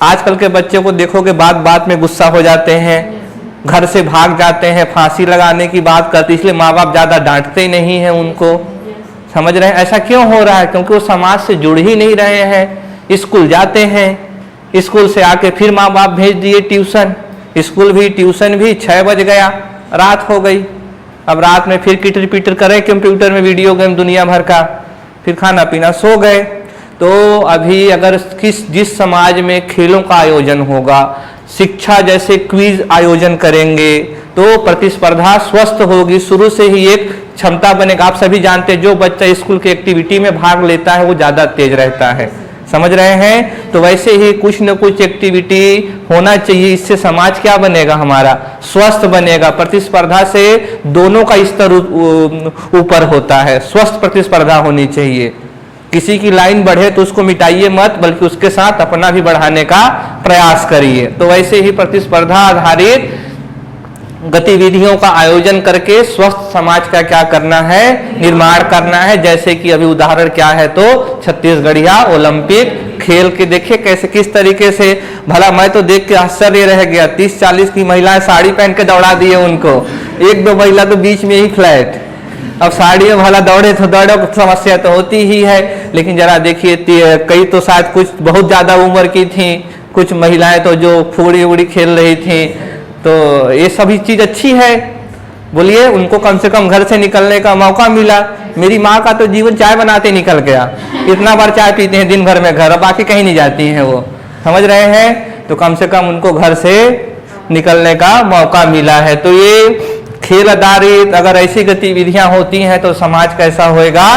आजकल के बच्चे को देखोगे बात बात में गुस्सा हो जाते हैं, घर से भाग जाते हैं, फांसी लगाने की बात करते, इसलिए माँ बाप ज्यादा डांटते नहीं हैं उनको। समझ रहे हैं? ऐसा क्यों हो रहा है? क्योंकि वो समाज से जुड़ ही नहीं रहे हैं। स्कूल जाते हैं, स्कूल से आके फिर माँ बाप भेज दिए ट्यूशन, स्कूल भी ट्यूशन भी, 6 बज गया, रात हो गई। अब रात में फिर किटर पिटर करे कंप्यूटर में वीडियो गेम दुनिया भर का, फिर खाना पीना, सो गए। तो अभी अगर जिस समाज में खेलों का आयोजन होगा, शिक्षा जैसे क्विज आयोजन करेंगे तो प्रतिस्पर्धा स्वस्थ होगी, शुरू से ही एक क्षमता बनेगा। आप सभी जानते हैं जो बच्चा स्कूल की एक्टिविटी में भाग लेता है वो ज्यादा तेज रहता है। समझ रहे हैं? तो वैसे ही कुछ न कुछ एक्टिविटी होना चाहिए, इससे समाज क्या बनेगा? हमारा स्वस्थ बनेगा। प्रतिस्पर्धा से दोनों का स्तर ऊपर होता है, स्वस्थ प्रतिस्पर्धा होनी चाहिए। किसी की लाइन बढ़े तो उसको मिटाइए मत, बल्कि उसके साथ अपना भी बढ़ाने का प्रयास करिए। तो वैसे ही प्रतिस्पर्धा आधारित गतिविधियों का आयोजन करके स्वस्थ समाज का क्या करना है? निर्माण करना है। जैसे कि अभी उदाहरण क्या है तो छत्तीसगढ़िया ओलंपिक खेल के देखिए कैसे किस तरीके से, भला मैं तो देख के आश्चर्य रह गया, 30-40 की महिलाएं साड़ी पहन के दौड़ा दिए उनको, 1-2 महिला तो बीच में ही फ्लैट। अब साड़ी में भला दौड़े तो दौड़ो, समस्या तो होती ही है, लेकिन जरा देखिए कई तो शायद कुछ बहुत ज्यादा उम्र की थी, कुछ महिलाएं तो जो फूड़ी उड़ी खेल रही थी। तो ये सभी चीज अच्छी है, बोलिए, उनको कम से कम घर से निकलने का मौका मिला। मेरी माँ का तो जीवन चाय बनाते निकल गया, इतना बार चाय पीते हैं दिन भर में घर, बाकी कहीं नहीं जाती हैं वो। समझ रहे हैं? तो कम से कम उनको घर से निकलने का मौका मिला है। तो ये खेल आधारित अगर ऐसी गतिविधियां होती हैं तो समाज कैसा होएगा?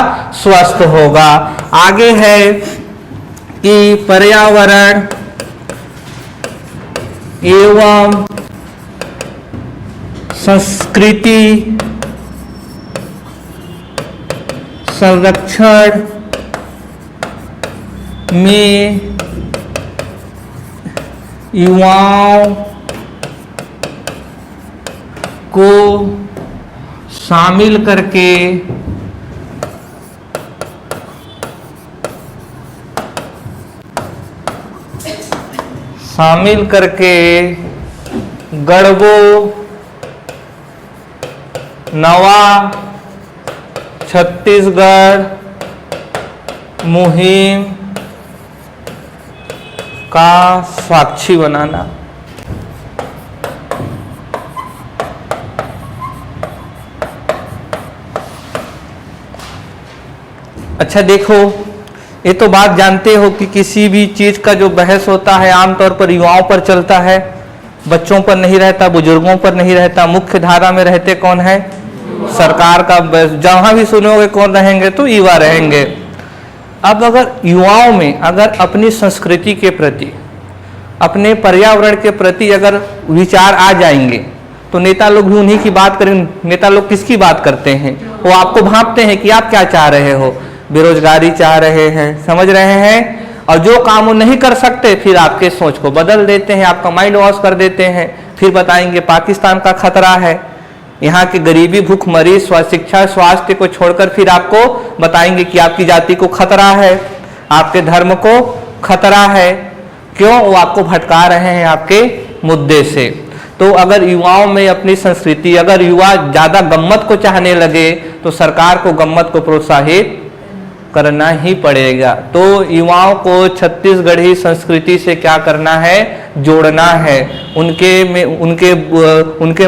स्वस्थ होगा। आगे है कि पर्यावरण एवं संस्कृति संरक्षण में युवाओं को शामिल करके गढ़बो नवा छत्तीसगढ़ मुहिम का साक्षी बनाना। अच्छा देखो, ये तो बात जानते हो कि किसी भी चीज का जो बहस होता है आमतौर पर युवाओं पर चलता है, बच्चों पर नहीं रहता, बुजुर्गों पर नहीं रहता। मुख्य धारा में रहते कौन है? सरकार का। जहां भी सुनोगे कौन रहेंगे? तो युवा रहेंगे। अब अगर युवाओं में अगर अपनी संस्कृति के प्रति, अपने पर्यावरण के प्रति अगर विचार आ जाएंगे तो नेता लोग भी उन्हीं की बात करें। नेता लोग किसकी बात करते हैं? वो आपको भांपते हैं कि आप क्या चाह रहे हो। बेरोजगारी चाह रहे हैं, समझ रहे हैं, और जो काम वो नहीं कर सकते फिर आपके सोच को बदल देते हैं, आपका माइंड वॉश कर देते हैं। फिर बताएंगे पाकिस्तान का खतरा है, यहाँ की गरीबी, भूखमरी, शिक्षा, स्वास्थ्य को छोड़कर फिर आपको बताएंगे कि आपकी जाति को खतरा है, आपके धर्म को खतरा है। क्यों? वो आपको भटका रहे हैं आपके मुद्दे से। तो अगर युवाओं में अपनी संस्कृति, अगर युवा ज्यादा गम्मत को चाहने लगे तो सरकार को गम्मत को प्रोत्साहित करना ही पड़ेगा। तो युवाओं को छत्तीसगढ़ी संस्कृति से क्या करना है? जोड़ना है। उनके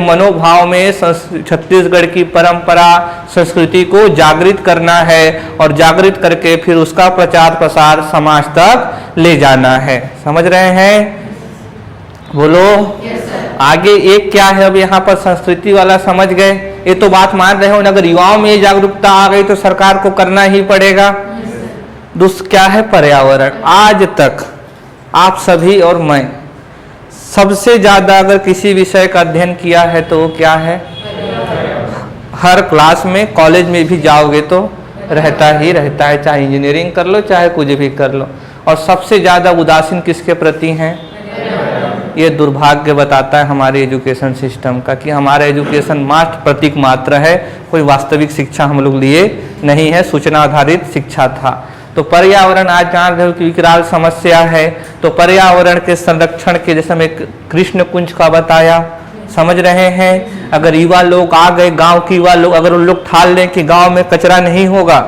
मनोभाव में छत्तीसगढ़ की परंपरा, संस्कृति को जागृत करना है और जागृत करके फिर उसका प्रचार प्रसार समाज तक ले जाना है। समझ रहे हैं? बोलो। आगे एक क्या है? अब यहाँ पर संस्कृति वाला समझ गए, ये तो बात मान रहे हो। अगर युवाओं में जागरूकता आ गई तो सरकार को करना ही पड़ेगा। दूसरा क्या है? पर्यावरण। आज तक आप सभी और मैं सबसे ज्यादा अगर किसी विषय का अध्ययन किया है तो वो क्या है? हर क्लास में, कॉलेज में भी जाओगे तो रहता ही रहता है, चाहे इंजीनियरिंग कर लो चाहे कुछ भी कर लो। और सबसे ज्यादा उदासीन किसके प्रति हैं? ये दुर्भाग्य बताता है हमारे एजुकेशन सिस्टम का कि हमारा एजुकेशन मात्र प्रतीक मात्र है, कोई वास्तविक शिक्षा हम लोग लिए नहीं है, सूचना आधारित शिक्षा था। तो पर्यावरण आज जान रहे हो कि विकराल समस्या है। तो पर्यावरण के संरक्षण के, जैसे मैं कृष्ण कुंज का बताया, समझ रहे हैं। अगर युवा लोग आ गए, गांव के युवा लोग अगर उन लोग ठान लें कि गांव में कचरा नहीं होगा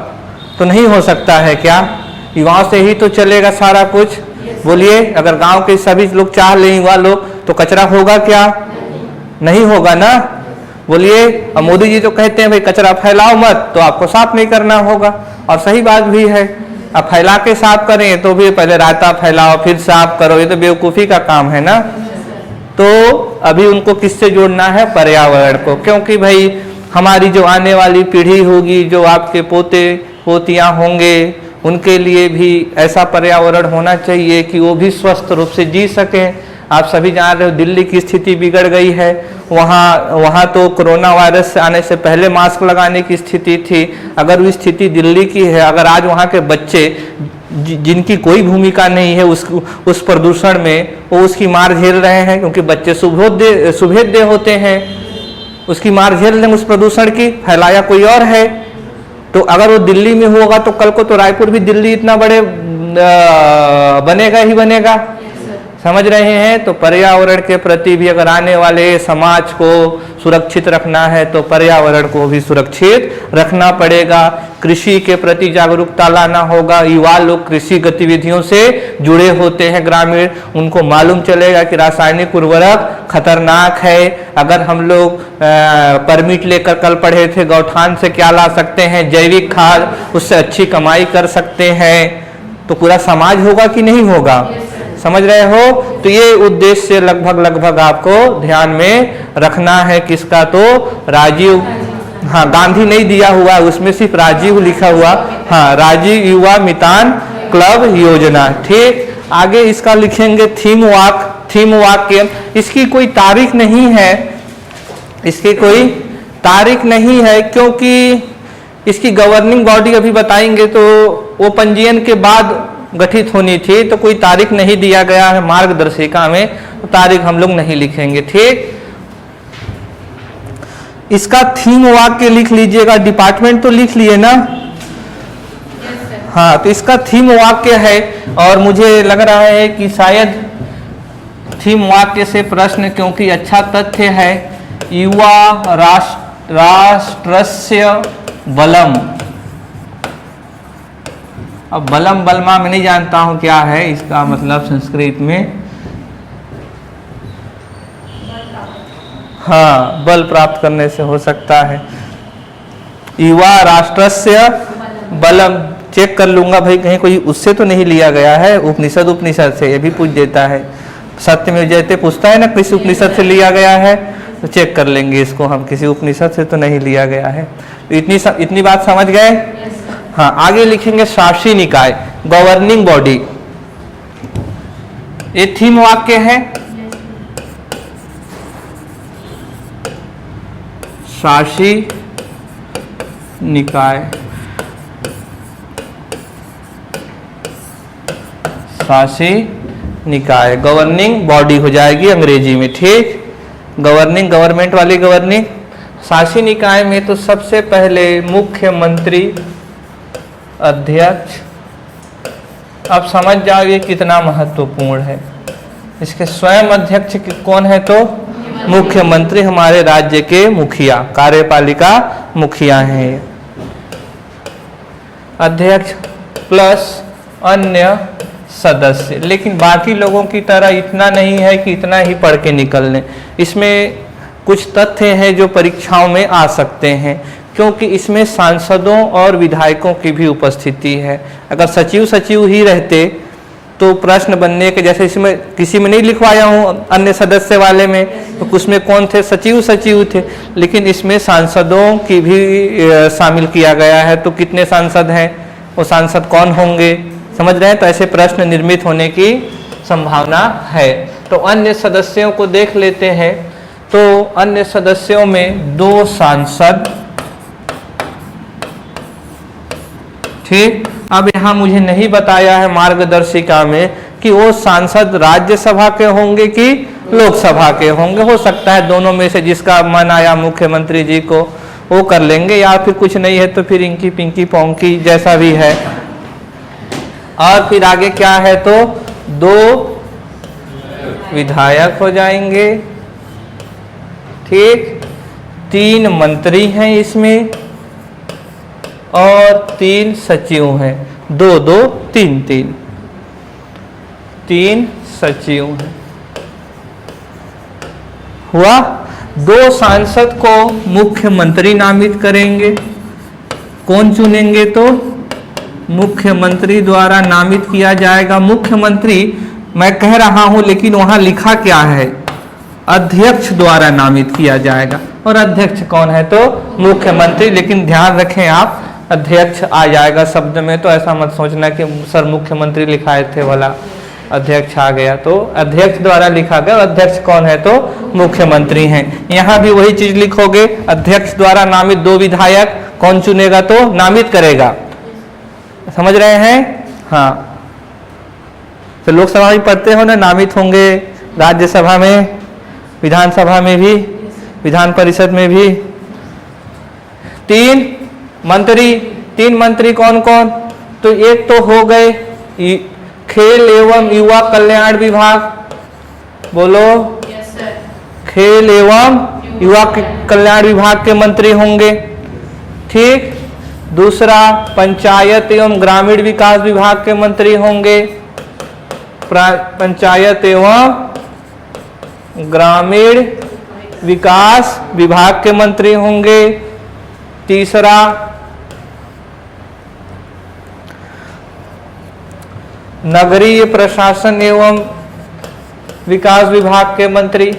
तो नहीं हो सकता है क्या? युवाओं से ही तो चलेगा सारा कुछ। बोलिए, अगर गांव के सभी लोग चाह लें, युवा लोग, तो कचरा होगा क्या? नहीं होगा ना। बोलिए। अब मोदी जी तो कहते हैं भाई कचरा फैलाओ मत, तो आपको साफ नहीं करना होगा, और सही बात भी है। अब फैला के साफ करें तो भी पहले रास्ता फैलाओ फिर साफ करो, ये तो बेवकूफ़ी का काम है ना। तो अभी उनको किससे जोड़ना है? पर्यावरण को। क्योंकि भाई हमारी जो आने वाली पीढ़ी होगी, जो आपके पोते पोतियाँ होंगे, उनके लिए भी ऐसा पर्यावरण होना चाहिए कि वो भी स्वस्थ रूप से जी सकें। आप सभी जान रहे हो दिल्ली की स्थिति बिगड़ गई है। वहाँ तो कोरोना वायरस आने से पहले मास्क लगाने की स्थिति थी। अगर वो स्थिति दिल्ली की है, अगर आज वहाँ के बच्चे जिनकी कोई भूमिका नहीं है उस प्रदूषण में, वो उसकी मार झेल रहे हैं, क्योंकि बच्चे सुभेद्य होते हैं, उसकी मार झेल रहे हैं उस प्रदूषण की। फैलाया कोई और है। तो अगर वो दिल्ली में होगा तो कल को तो रायपुर भी दिल्ली इतना बड़े बनेगा ही बनेगा। समझ रहे हैं? तो पर्यावरण के प्रति भी अगर आने वाले समाज को सुरक्षित रखना है तो पर्यावरण को भी सुरक्षित रखना पड़ेगा। कृषि के प्रति जागरूकता लाना होगा। युवा लोग कृषि गतिविधियों से जुड़े होते हैं, ग्रामीण, उनको मालूम चलेगा कि रासायनिक उर्वरक खतरनाक है। अगर हम लोग परमिट लेकर कल पढ़े थे गौठान से क्या ला सकते हैं, जैविक खाद, उससे अच्छी कमाई कर सकते हैं, तो पूरा समाज होगा कि नहीं होगा? समझ रहे हो? तो ये उद्देश्य लगभग आपको ध्यान में रखना है। किसका? तो राजीव, हाँ गांधी नहीं दिया हुआ है उसमें, सिर्फ राजीव लिखा हुआ। हाँ, राजीव युवा मितान क्लब योजना। ठीक, आगे इसका लिखेंगे थीम वाक्य। इसकी कोई तारीख नहीं है, इसकी कोई तारीख नहीं है, क्योंकि इसकी गवर्निंग बॉडी अभी बताएंगे तो वो पंजीयन के बाद गठित होनी थी, तो कोई तारीख नहीं दिया गया है मार्गदर्शिका में, तो तारीख हम लोग नहीं लिखेंगे। ठीक, इसका थीम वाक्य लिख लीजिएगा। डिपार्टमेंट तो लिख लिए ना? हाँ, तो इसका थीम वाक्य है, और मुझे लग रहा है कि शायद थीम वाक्य से प्रश्न, क्योंकि अच्छा तथ्य है, युवा राष्ट्रस्य बलम। अब बलम बलमा मैं नहीं जानता हूं क्या है इसका मतलब संस्कृत में। हाँ, बल प्राप्त करने से हो सकता है। युवा राष्ट्रस्य बलम, चेक कर लूंगा भाई कहीं कोई उससे तो नहीं लिया गया है, उपनिषद से, ये भी पूछ देता है। सत्यमेव जयते पूछता है ना किसी उपनिषद से लिया गया है, तो चेक कर लेंगे इसको हम, किसी उपनिषद से तो नहीं लिया गया है। तो इतनी बात समझ गए? हाँ, आगे लिखेंगे शासी निकाय, गवर्निंग बॉडी। ये थीम वाक्य है, शासी निकाय, शासी निकाय गवर्निंग बॉडी हो जाएगी अंग्रेजी में, ठीक। गवर्निंग, गवर्नमेंट वाली गवर्निंग। शासी निकाय में तो सबसे पहले मुख्यमंत्री, अध्यक्ष। अब समझ जाओ ये कितना महत्वपूर्ण है। इसके स्वयं अध्यक्ष कौन है? तो मुख्यमंत्री, हमारे राज्य के मुखिया, कार्यपालिका मुखिया हैं। अध्यक्ष प्लस अन्य सदस्य, लेकिन बाकी लोगों की तरह इतना नहीं है कि इतना ही पढ़ के निकल लें। इसमें कुछ तथ्य हैं जो परीक्षाओं में आ सकते हैं, क्योंकि इसमें सांसदों और विधायकों की भी उपस्थिति है। अगर सचिव ही रहते तो प्रश्न बनने के, जैसे इसमें किसी में नहीं लिखवाया हूँ अन्य सदस्य वाले में, तो उसमें कौन थे? सचिव थे, लेकिन इसमें सांसदों की भी शामिल किया गया है। तो कितने सांसद हैं, वो सांसद कौन होंगे, समझ रहे हैं? तो ऐसे प्रश्न निर्मित होने की संभावना है। तो अन्य सदस्यों को देख लेते हैं। तो अन्य सदस्यों में 2 सांसद, ठीक। अब यहाँ मुझे नहीं बताया है मार्गदर्शिका में कि वो सांसद राज्यसभा के होंगे कि लोकसभा के होंगे। हो सकता है दोनों में से जिसका मन आया मुख्यमंत्री जी को वो कर लेंगे, या फिर कुछ नहीं है तो फिर इंकी पिंकी पोंकी जैसा भी है। और फिर आगे क्या है? तो 2 विधायक हो जाएंगे, ठीक। 3 मंत्री हैं इसमें और 3 सचिव हैं। 2 3 सचिव हैं। हुआ। 2 सांसद को मुख्यमंत्री नामित करेंगे। कौन चुनेंगे? तो मुख्यमंत्री द्वारा नामित किया जाएगा। मुख्यमंत्री मैं कह रहा हूं, लेकिन वहां लिखा क्या है? अध्यक्ष द्वारा नामित किया जाएगा। और अध्यक्ष कौन है? तो मुख्यमंत्री। लेकिन ध्यान रखें आप, अध्यक्ष आ जाएगा शब्द में, तो ऐसा मत सोचना कि सर मुख्यमंत्री लिखाए थे वाला अध्यक्ष आ गया। तो अध्यक्ष द्वारा लिखा गया, अध्यक्ष कौन है? तो मुख्यमंत्री हैं। यहाँ भी वही चीज लिखोगे, अध्यक्ष द्वारा नामित 2 विधायक, कौन चुनेगा? तो नामित करेगा। समझ रहे हैं? हाँ, तो लोकसभा में पढ़ते हो ना, नामित होंगे, राज्यसभा में, विधानसभा में भी, विधान परिषद में भी। 3 मंत्री कौन कौन? तो एक तो हो गए खेल एवं युवा कल्याण विभाग, बोलो। Yes sir. खेल एवं युवा कल्याण विभाग के मंत्री होंगे, ठीक। दूसरा पंचायत एवं ग्रामीण विकास विभाग के मंत्री होंगे, पंचायत एवं ग्रामीण विकास विभाग के मंत्री होंगे। तीसरा नगरीय प्रशासन एवं विकास विभाग के मंत्री।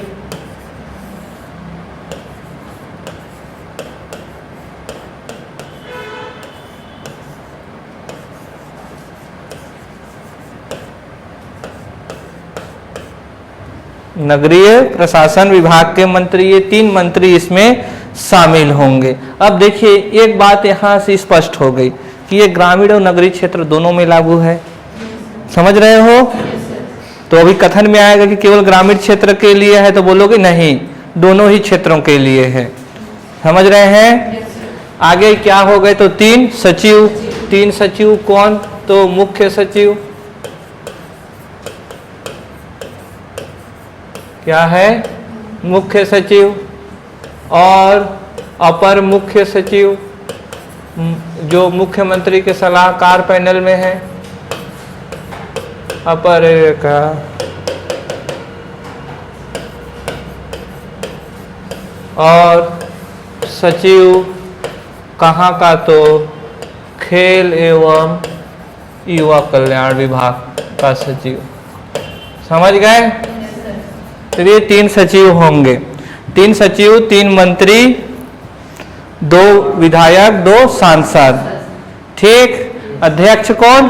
नगरीय प्रशासन विभाग के मंत्री, ये 3 मंत्री इसमें शामिल होंगे। अब देखिए एक बात यहां से स्पष्ट हो गई कि ये ग्रामीण और नगरीय क्षेत्र दोनों में लागू है। समझ रहे हो? तो अभी कथन में आएगा कि केवल ग्रामीण क्षेत्र के लिए है, तो बोलोगे नहीं, दोनों ही क्षेत्रों के लिए है। समझ रहे हैं? आगे क्या हो गए? तो 3 सचिव। 3 सचिव कौन? तो मुख्य सचिव, क्या है? मुख्य सचिव, और अपर मुख्य सचिव जो मुख्यमंत्री के सलाहकार पैनल में है। अपर का और सचिव कहाँ का? तो खेल एवं युवा कल्याण विभाग का सचिव। समझ गए? तो ये 3 सचिव होंगे, 3 सचिव, 3 मंत्री, 2 विधायक, 2 सांसद। ठीक। अध्यक्ष कौन?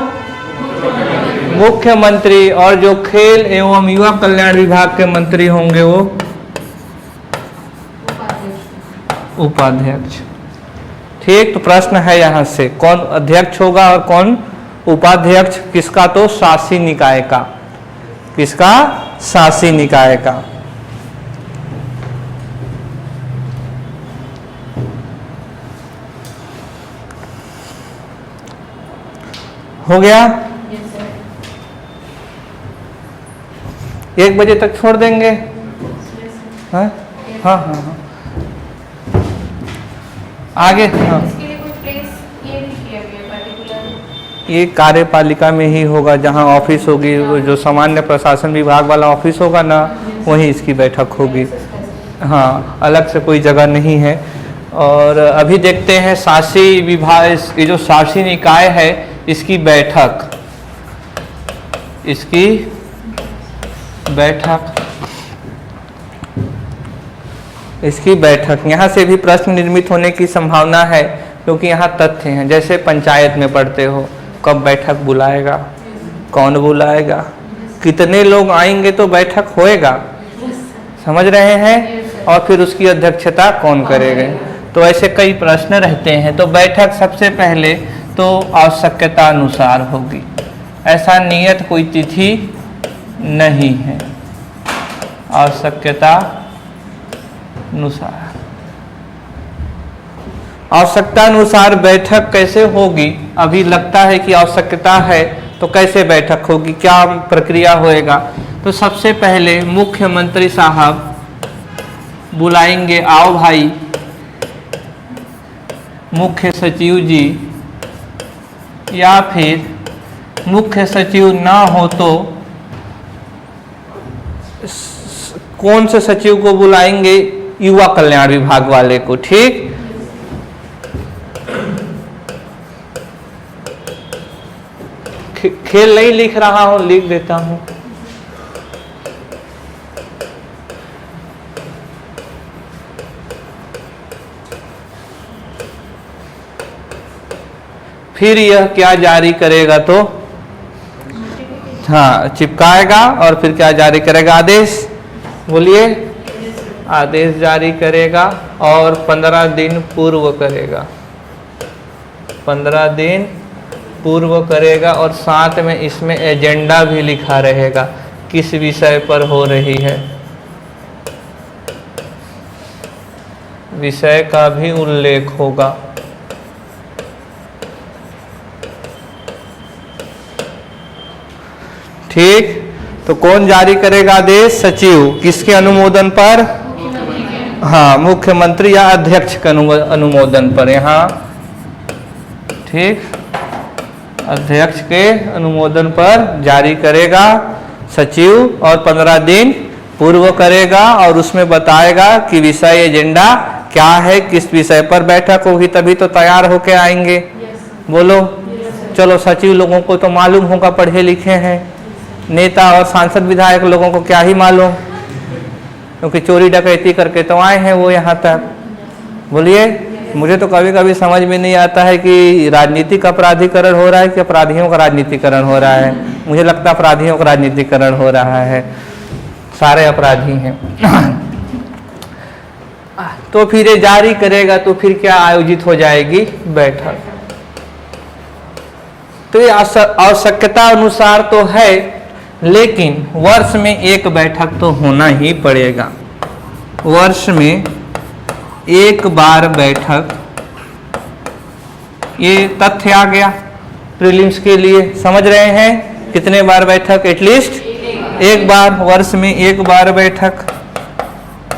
मुख्यमंत्री। और जो खेल एवं युवा कल्याण विभाग के मंत्री होंगे वो उपाध्यक्ष। ठीक। तो प्रश्न है यहां से कौन अध्यक्ष होगा और कौन उपाध्यक्ष? किसका? तो शासी निकाय का। किसका? शासी निकाय का। हो गया? 1 बजे तक छोड़ देंगे। हाँ हाँ हाँ हाँ आगे। हाँ ये कार्यपालिका में ही होगा, जहाँ ऑफिस होगी, जो सामान्य प्रशासन विभाग वाला ऑफिस होगा ना, वहीं इसकी बैठक होगी। हाँ, अलग से कोई जगह नहीं है। और अभी देखते हैं शासी विभाग, ये जो शासी निकाय है इसकी बैठक, इसकी बैठक यहाँ से भी प्रश्न निर्मित होने की संभावना है, क्योंकि यहाँ तथ्य हैं। जैसे पंचायत में पढ़ते हो, कब बैठक बुलाएगा, कौन बुलाएगा, कितने लोग आएंगे तो बैठक होएगा। समझ रहे हैं? और फिर उसकी अध्यक्षता कौन करेगा। तो ऐसे कई प्रश्न रहते हैं। तो बैठक सबसे पहले तो आवश्यकता अनुसार होगी, ऐसा नियत कोई तिथि नहीं है। आवश्यकता अनुसार, आवश्यकता अनुसार बैठक कैसे होगी? अभी लगता है कि आवश्यकता है, तो कैसे बैठक होगी, क्या प्रक्रिया होएगा? तो सबसे पहले मुख्यमंत्री साहब बुलाएंगे, आओ भाई मुख्य सचिव जी, या फिर मुख्य सचिव ना हो तो कौन से सचिव को बुलाएंगे? युवा कल्याण विभाग वाले को। ठीक। खेल नहीं लिख रहा हूं, लिख देता हूं। फिर यह क्या जारी करेगा? तो हाँ, चिपकाएगा और फिर क्या जारी करेगा? आदेश। बोलिए। आदेश जारी करेगा और 15 दिन पूर्व करेगा, 15 दिन पूर्व करेगा। और साथ में इसमें एजेंडा भी लिखा रहेगा, किस विषय पर हो रही है, विषय का भी उल्लेख होगा। ठीक। तो कौन जारी करेगा आदेश? सचिव। किसके अनुमोदन पर? हाँ, मुख्यमंत्री या अध्यक्ष के अनुमोदन पर। यहाँ ठीक, अध्यक्ष के अनुमोदन पर जारी करेगा सचिव, और 15 दिन पूर्व करेगा और उसमें बताएगा कि विषय एजेंडा क्या है, किस विषय पर बैठक होगी, तभी तो तैयार होके आएंगे। बोलो। चलो, सचिव लोगों को तो मालूम होगा, पढ़े लिखे हैं। नेता और सांसद विधायक लोगों को क्या ही मालूम, क्योंकि चोरी डकैती करके तो आए हैं वो यहाँ तक। बोलिए। मुझे तो कभी कभी समझ में नहीं आता है कि राजनीतिक अपराधीकरण हो रहा है कि अपराधियों का राजनीतिकरण हो रहा है। मुझे लगता है अपराधियों का राजनीतिकरण हो रहा है, सारे अपराधी हैं। तो फिर ये जारी करेगा, तो फिर क्या आयोजित हो जाएगी? बैठक। तो ये आवश्यकता अनुसार तो है, लेकिन वर्ष में एक बैठक तो होना ही पड़ेगा। वर्ष में एक बार बैठक, ये तथ्य आ गया प्रीलिम्स के लिए। समझ रहे हैं? कितने बार बैठक? एटलीस्ट एक बार, वर्ष में एक बार बैठक।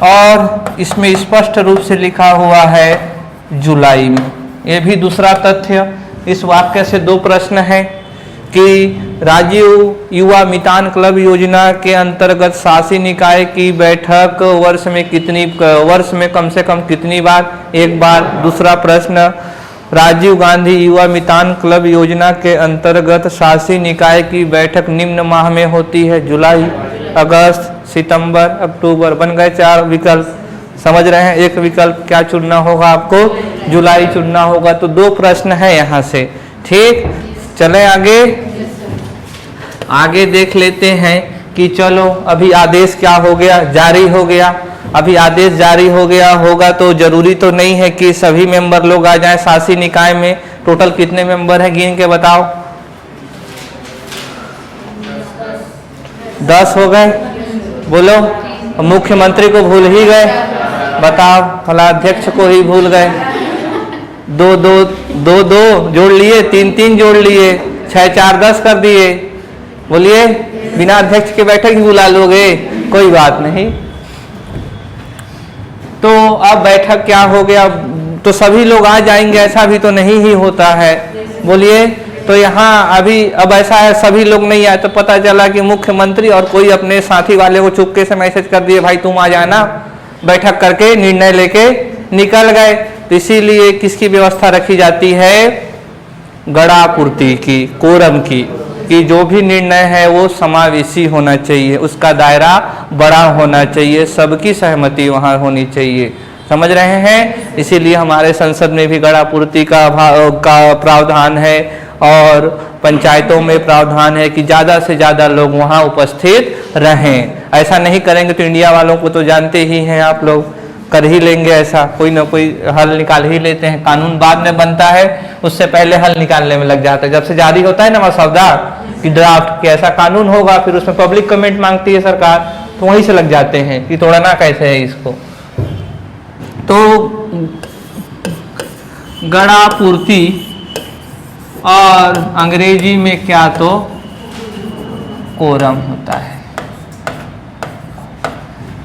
और इसमें स्पष्ट रूप से लिखा हुआ है जुलाई में। ये भी दूसरा तथ्य। इस वाक्य से 2 प्रश्न हैं कि राजीव युवा मितान क्लब योजना के अंतर्गत शासी निकाय की बैठक वर्ष में कम से कम कितनी बार? एक बार। दूसरा प्रश्न, राजीव गांधी युवा मितान क्लब योजना के अंतर्गत शासी निकाय की बैठक निम्न माह में होती है। जुलाई, अगस्त, सितंबर, अक्टूबर। बन गए 4 विकल्प। समझ रहे हैं? एक विकल्प क्या चुनना होगा आपको? जुलाई चुनना होगा। तो 2 प्रश्न है यहाँ से। ठीक, चले आगे। आगे देख लेते हैं कि चलो अभी आदेश क्या हो गया, जारी हो गया। अभी आदेश जारी हो गया होगा तो जरूरी तो नहीं है कि सभी मेंबर लोग आ जाएं शासी निकाय में। टोटल कितने मेंबर हैं गिन के बताओ? 10 हो गए। बोलो, मुख्यमंत्री को भूल ही गए। बताओ, फलाध्यक्ष को ही भूल गए। 2 जोड़ लिए, 3 जोड़ लिए, 6 4 10 कर दिए। बोलिए, बिना अध्यक्ष के बैठक ही बुला लोगे? कोई बात नहीं। तो अब बैठक क्या हो गया, तो सभी लोग आ जाएंगे ऐसा भी तो नहीं ही होता है। बोलिए, तो यहाँ अभी अब ऐसा है सभी लोग नहीं आए तो पता चला कि मुख्यमंत्री और कोई अपने साथी वाले को चुपके से मैसेज कर दिए, भाई तुम आ जाना। बैठक करके निर्णय लेके निकल गए। तो इसीलिए किसकी व्यवस्था रखी जाती है? गणापूर्ति की, कोरम की, कि जो भी निर्णय है वो समावेशी होना चाहिए, उसका दायरा बड़ा होना चाहिए, सबकी सहमति वहाँ होनी चाहिए। समझ रहे हैं? इसीलिए हमारे संसद में भी गणापूर्ति का प्रावधान है और पंचायतों में प्रावधान है कि ज़्यादा से ज़्यादा लोग वहाँ उपस्थित रहें। ऐसा नहीं करेंगे तो इंडिया वालों को तो जानते ही हैं आप लोग, कर ही लेंगे ऐसा, कोई ना कोई हल निकाल ही लेते हैं। कानून बाद में बनता है, उससे पहले हल निकालने में लग जाता है। जब से जारी होता है ना मसौदा कि ड्राफ्ट कि ऐसा कानून होगा, फिर उसमें पब्लिक कमेंट मांगती है सरकार, तो वहीं से लग जाते हैं कि तोड़ना कैसे है इसको। तो गणापूर्ति और अंग्रेजी में क्या, तो कोरम होता है।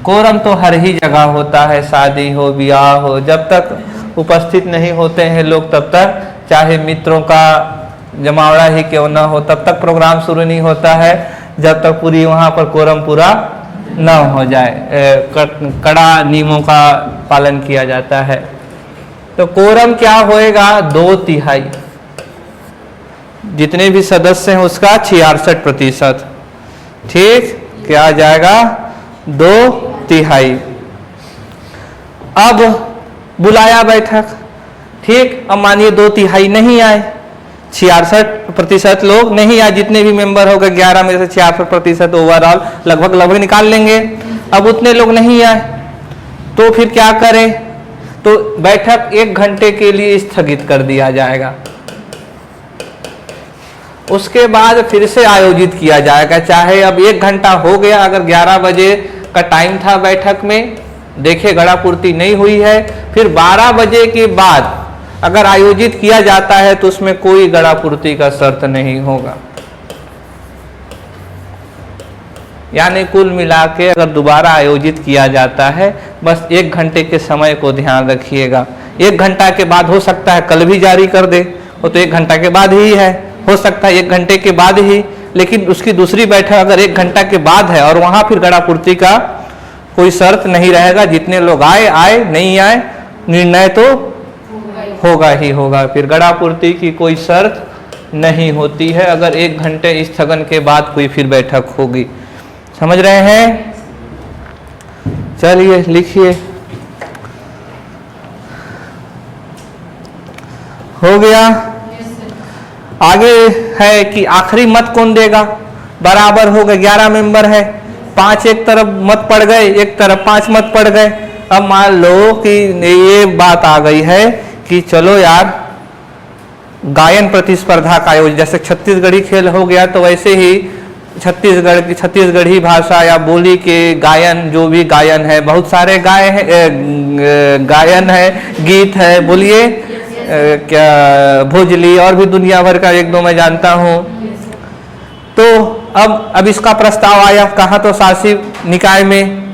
कोरम तो हर ही जगह होता है, शादी हो, ब्याह हो, जब तक उपस्थित नहीं होते हैं लोग तब तक, चाहे मित्रों का जमावड़ा ही क्यों ना हो, तब तक प्रोग्राम शुरू नहीं होता है जब तक पूरी वहाँ पर कोरम पूरा न हो जाए। कड़ा नियमों का पालन किया जाता है। तो कोरम क्या होएगा? 2/3, जितने भी सदस्य हैं उसका 66%। ठीक, क्या आ जाएगा? 2/3। अब बुलाया बैठक, ठीक। अब मानिए 2/3 नहीं आए, 66% लोग नहीं आए, जितने भी मेंबर हो गए 11 में से 66% ओवरऑल लगभग निकाल लेंगे। अब उतने लोग नहीं आए तो फिर क्या करें? तो बैठक 1 घंटे के लिए स्थगित कर दिया जाएगा। उसके बाद फिर से आयोजित किया जाएगा, चाहे अब 1 घंटा हो गया, अगर 11 बजे का टाइम था बैठक में, देखे गणापूर्ति नहीं हुई है, फिर 12 बजे के बाद अगर आयोजित किया जाता है तो उसमें कोई गणापूर्ति का शर्त नहीं होगा। यानी कुल मिला के अगर दोबारा आयोजित किया जाता है, बस 1 घंटे के समय को ध्यान रखिएगा। 1 घंटा के बाद हो सकता है कल भी जारी कर दे, वो तो 1 घंटा के बाद ही है, हो सकता है 1 घंटे के बाद ही, लेकिन उसकी दूसरी बैठक अगर 1 घंटा के बाद है और वहां फिर गणापूर्ति का कोई शर्त नहीं रहेगा, जितने लोग आए नहीं आए, निर्णय तो होगा ही होगा। फिर गणापूर्ति की कोई शर्त नहीं होती है अगर 1 घंटे स्थगन के बाद कोई फिर बैठक होगी। समझ रहे हैं? चलिए लिखिए, हो गया। आगे है कि आखिरी मत कौन देगा? बराबर हो गए, 11 मेंबर है, 5 एक तरफ मत पड़ गए, एक तरफ 5 मत पड़ गए। अब मान लो कि ये बात आ गई है कि चलो यार गायन प्रतिस्पर्धा का आयोजन, जैसे छत्तीसगढ़ी खेल हो गया तो वैसे ही छत्तीसगढ़ी भाषा या बोली के गायन, जो भी गायन है, बहुत सारे गायन है, गीत है, बोलिए क्या, भोजली और भी दुनिया भर का 1-2 मैं जानता हूँ। तो अब इसका प्रस्ताव आया कहाँ? तो शासी निकाय में।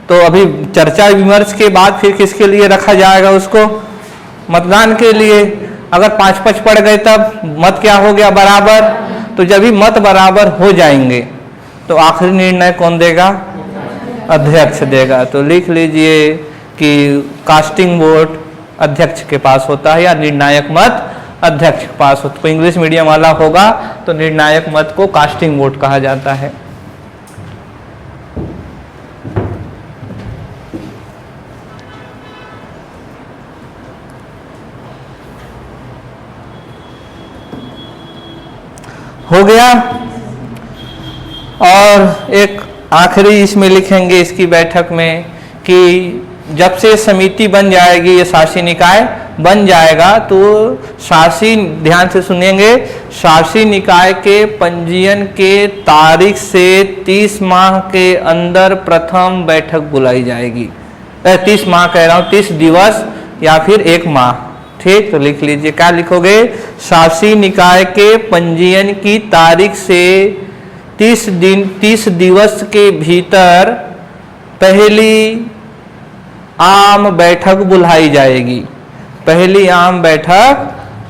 तो अभी चर्चा विमर्श के बाद फिर किसके लिए रखा जाएगा उसको? मतदान के लिए। अगर 5-5 पड़ गए तब मत क्या हो गया? बराबर। तो जब भी मत बराबर हो जाएंगे तो आखिरी निर्णय कौन देगा? अध्यक्ष देगा। तो लिख लीजिए कि कास्टिंग वोट अध्यक्ष के पास होता है, या निर्णायक मत अध्यक्ष के पास होता है। कोई इंग्लिश मीडियम वाला होगा तो निर्णायक मत को कास्टिंग वोट कहा जाता है। हो गया। और एक आखिरी इसमें लिखेंगे इसकी बैठक में कि जब से समिति बन जाएगी, ये शासी निकाय बन जाएगा, तो शासी, ध्यान से सुनेंगे, शासी निकाय के पंजीयन के तारीख से 30 माह के अंदर प्रथम बैठक बुलाई जाएगी। 30 माह कह रहा हूँ, 30 दिवस या फिर 1 माह। ठीक, तो लिख लीजिए, क्या लिखोगे? शासी निकाय के पंजीयन की तारीख से 30 दिवस के भीतर पहली आम बैठक बुलाई जाएगी। पहली आम बैठक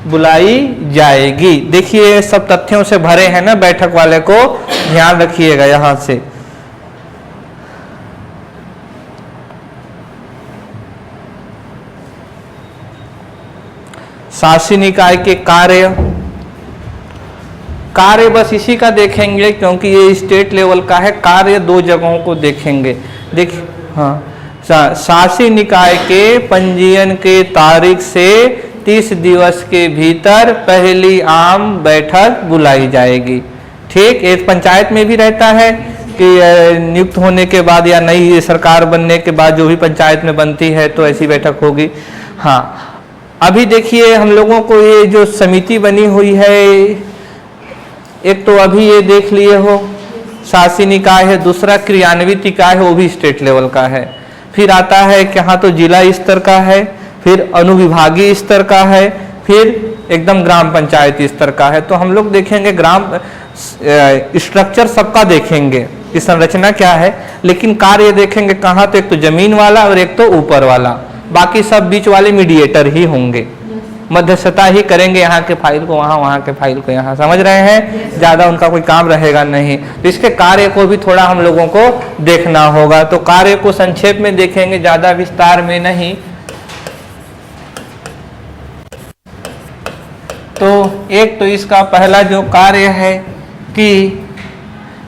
बुलाई जाएगी। देखिए सब तथ्यों से भरे हैं ना, बैठक वाले को ध्यान रखिएगा यहां से। शासी निकाय के कार्य बस इसी का देखेंगे, क्योंकि ये स्टेट लेवल का है। कार्य 2 जगहों को देखेंगे। देखिए, हाँ, शासी निकाय के पंजीयन के तारीख से 30 दिवस के भीतर पहली आम बैठक बुलाई जाएगी। ठीक, एक पंचायत में भी रहता है कि नियुक्त होने के बाद या नई सरकार बनने के बाद जो भी पंचायत में बनती है तो ऐसी बैठक होगी। हाँ, अभी देखिए हम लोगों को ये जो समिति बनी हुई है, एक तो अभी ये देख लिए हो शासी निकाय है, दूसरा क्रियान्वित निकाय है, वो भी स्टेट लेवल का है। फिर आता है कि हाँ तो जिला स्तर का है, फिर अनुविभागीय स्तर का है, फिर एकदम ग्राम पंचायत स्तर का है। तो हम लोग देखेंगे ग्राम स्ट्रक्चर सबका देखेंगे कि संरचना क्या है, लेकिन कार्य देखेंगे कहाँ, तो एक तो जमीन वाला और एक तो ऊपर वाला, बाकी सब बीच वाले मीडिएटर ही होंगे, मध्यस्थता ही करेंगे, यहाँ के फाइल को वहाँ, वहाँ के फाइल को यहाँ। समझ रहे हैं? ज्यादा उनका कोई काम रहेगा नहीं। तो इसके कार्य को भी थोड़ा हम लोगों को देखना होगा। तो कार्य को संक्षेप में देखेंगे, ज्यादा विस्तार में नहीं। तो एक तो इसका पहला जो कार्य है कि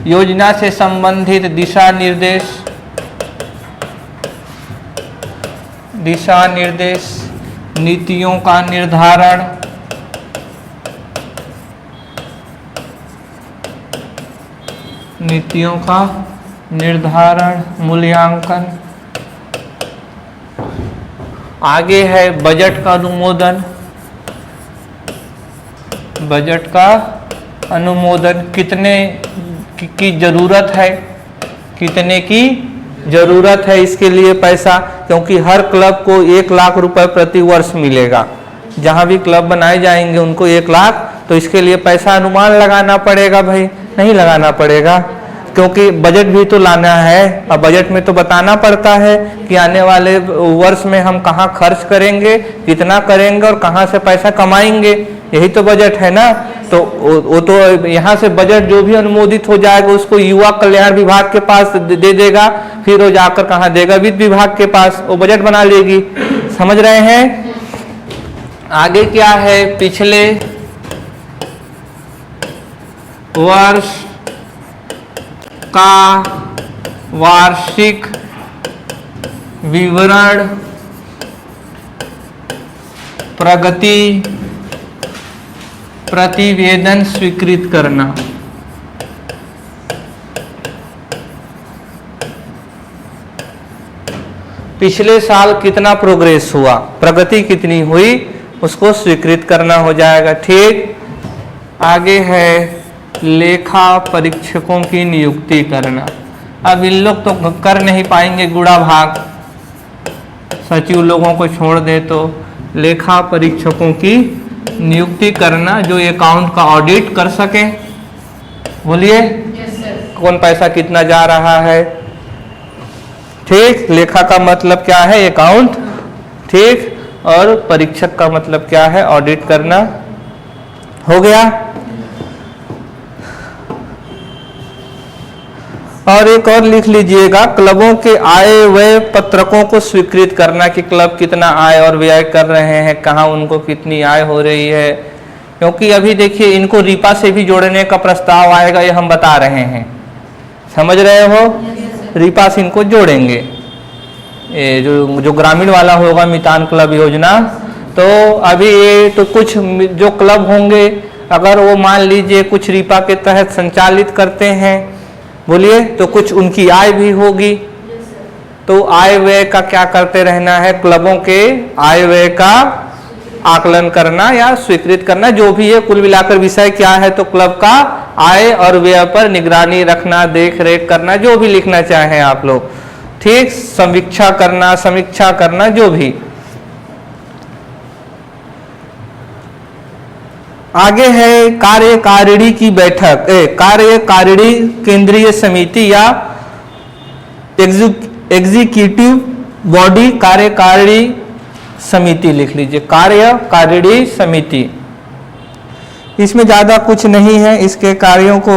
योजना से संबंधित दिशा निर्देश, नीतियों का निर्धारण, मूल्यांकन। आगे है बजट का अनुमोदन, कितने की जरूरत है, कितने की जरूरत है इसके लिए पैसा, क्योंकि हर क्लब को 1 लाख रुपए प्रति वर्ष मिलेगा। जहां भी क्लब बनाए जाएंगे उनको 1 लाख, तो इसके लिए पैसा अनुमान लगाना पड़ेगा भाई, नहीं लगाना पड़ेगा, क्योंकि बजट भी तो लाना है। और बजट में तो बताना पड़ता है कि आने वाले वर्ष में हम कहाँ खर्च करेंगे, कितना करेंगे और कहाँ से पैसा कमाएंगे, यही तो बजट है ना। तो वो तो यहाँ से बजट जो भी अनुमोदित हो जाएगा उसको युवा कल्याण विभाग के पास दे देगा, फिर वो जाकर कहाँ देगा, वित्त विभाग के पास, वो बजट बना लेगी। समझ रहे हैं? आगे क्या है, पिछले वर्ष का वार्षिक विवरण, प्रगति प्रतिवेदन स्वीकृत करना। पिछले साल कितना प्रोग्रेस हुआ, प्रगति कितनी हुई, उसको स्वीकृत करना हो जाएगा। ठीक, आगे है लेखा परीक्षकों की नियुक्ति करना। अब इन लोग तो कर नहीं पाएंगे गुड़ा भाग, सचिव लोगों को छोड़ दे, तो लेखा परीक्षकों की नियुक्ति करना जो अकाउंट का ऑडिट कर सके। बोलिए, कौन पैसा कितना जा रहा है। ठीक, लेखा का मतलब क्या है, अकाउंट। ठीक, और परीक्षक का मतलब क्या है, ऑडिट करना। हो गया। और एक और लिख लीजिएगा, क्लबों के आय व्यय पत्रकों को स्वीकृत करना कि क्लब कितना आय और व्यय कर रहे हैं, कहाँ उनको कितनी आय हो रही है। क्योंकि अभी देखिए इनको रीपा से भी जोड़ने का प्रस्ताव आएगा, ये हम बता रहे हैं, समझ रहे हो। रीपा से इनको जोड़ेंगे, ये जो ग्रामीण वाला होगा मितान क्लब योजना। तो अभी ये तो कुछ जो क्लब होंगे अगर वो मान लीजिए कुछ रीपा के तहत संचालित करते हैं, बोलिए, तो कुछ उनकी आय भी होगी। तो आय व्यय का क्या करते रहना है, क्लबों के आय व्यय का आकलन करना या स्वीकृत करना, जो भी है। कुल मिलाकर विषय क्या है, तो क्लब का आय और व्यय पर निगरानी रखना, देख रेख करना, जो भी लिखना चाहें आप लोग, ठीक। समीक्षा करना जो भी। आगे है कार्यकारिणी की बैठक, कार्यकारिणी केंद्रीय समिति या एग्जीक्यूटिव बॉडी, कार्यकारिणी समिति लिख लीजिए, कार्यकारिणी समिति। इसमें ज्यादा कुछ नहीं है, इसके कार्यों को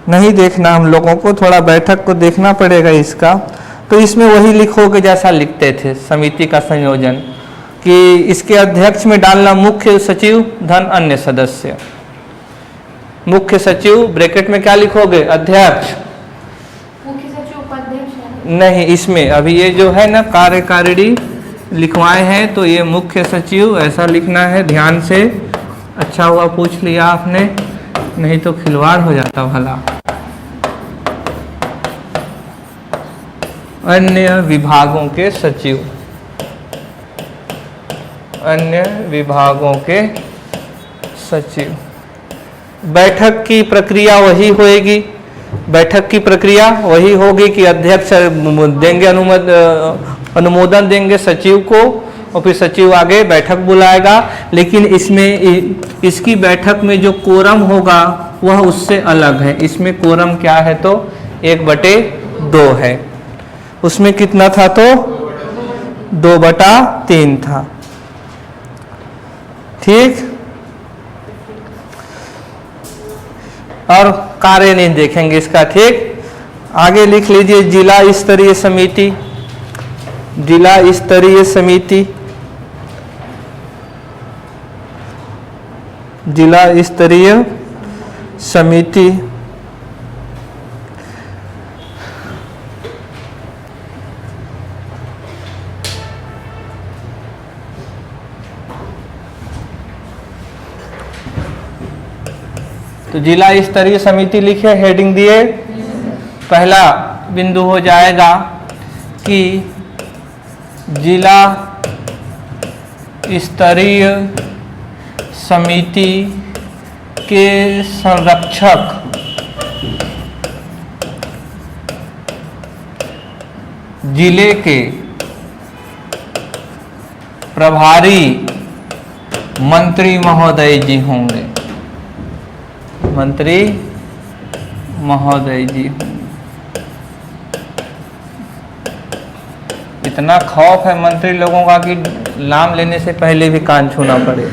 नहीं देखना हम लोगों को, थोड़ा बैठक को देखना पड़ेगा इसका। तो इसमें वही लिखोगे जैसा लिखते थे, समिति का संयोजन, कि इसके अध्यक्ष में डालना मुख्य सचिव धन अन्य सदस्य। मुख्य सचिव ब्रैकेट में क्या लिखोगे, अध्यक्ष। मुख्य सचिव उपाध्यक्ष नहीं, इसमें अभी ये जो है ना कार्यकारिणी लिखवाए हैं, तो ये मुख्य सचिव ऐसा लिखना है, ध्यान से। अच्छा हुआ पूछ लिया आपने, नहीं तो खिलवाड़ हो जाता भला। अन्य विभागों के सचिव, अन्य विभागों के सचिव। बैठक की प्रक्रिया वही होएगी, बैठक की प्रक्रिया वही होगी कि अध्यक्ष देंगे अनुमोदन देंगे सचिव को, और फिर सचिव आगे बैठक बुलाएगा। लेकिन इसमें इसकी बैठक में जो कोरम होगा वह उससे अलग है। इसमें कोरम क्या है, तो 1/2 है। उसमें कितना था, तो 2/3 था, ठीक। और कार्य नहीं देखेंगे इसका, ठीक। आगे लिख लीजिए जिला स्तरीय समिति, जिला स्तरीय समिति, जिला स्तरीय समिति। तो जिला स्तरीय समिति लिखे, हेडिंग दिए। पहला बिंदु हो जाएगा कि जिला स्तरीय समिति के संरक्षक जिले के प्रभारी मंत्री महोदय जी होंगे, मंत्री महोदय जी। इतना खौफ है मंत्री लोगों का कि नाम लेने से पहले भी कान छूना पड़े,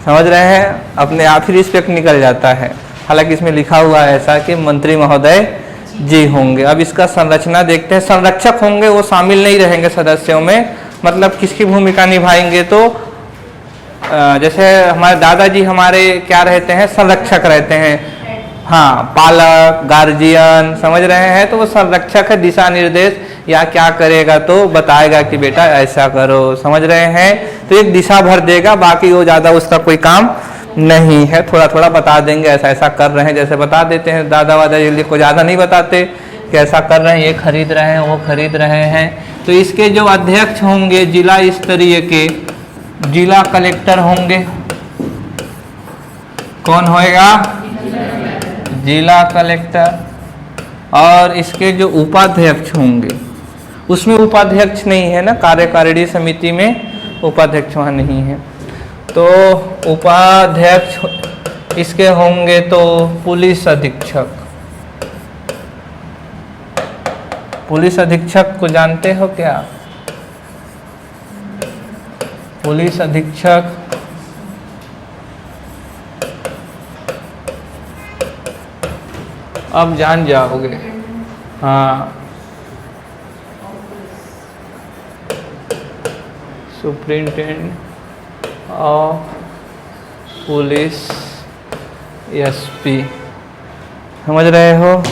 समझ रहे हैं, अपने आप ही रिस्पेक्ट निकल जाता है। हालांकि इसमें लिखा हुआ है ऐसा कि मंत्री महोदय जी होंगे। अब इसका संरचना देखते हैं। संरक्षक होंगे, वो शामिल नहीं रहेंगे सदस्यों में, मतलब किसकी भूमिका निभाएंगे, तो जैसे हमारे दादाजी हमारे क्या रहते हैं, संरक्षक रहते हैं, हाँ, पालक, गार्जियन, समझ रहे हैं। तो वो संरक्षक है, दिशा निर्देश या क्या करेगा तो बताएगा कि बेटा ऐसा करो, समझ रहे हैं। तो एक दिशा भर देगा, बाकी वो ज़्यादा उसका कोई काम नहीं है, थोड़ा थोड़ा बता देंगे ऐसा ऐसा कर रहे हैं, जैसे बता देते हैं दादा वादा जल्दी को, ज़्यादा नहीं बताते कि ऐसा कर रहे हैं, ये खरीद रहे हैं, वो खरीद रहे हैं। तो इसके जो अध्यक्ष होंगे जिला स्तरीय के, जिला कलेक्टर होंगे। कौन होएगा, जिला कलेक्टर। और इसके जो उपाध्यक्ष होंगे, उसमें उपाध्यक्ष नहीं है ना, कार्यकारिणी समिति में उपाध्यक्ष वहाँ नहीं है, तो उपाध्यक्ष इसके होंगे तो पुलिस अधीक्षक। पुलिस अधीक्षक को जानते हो क्या, पुलिस अधीक्षक अब जान जाओगे। हाँ, सुप्रिंटेंडेंट ऑफ पुलिस, एसपी। समझ रहे हो?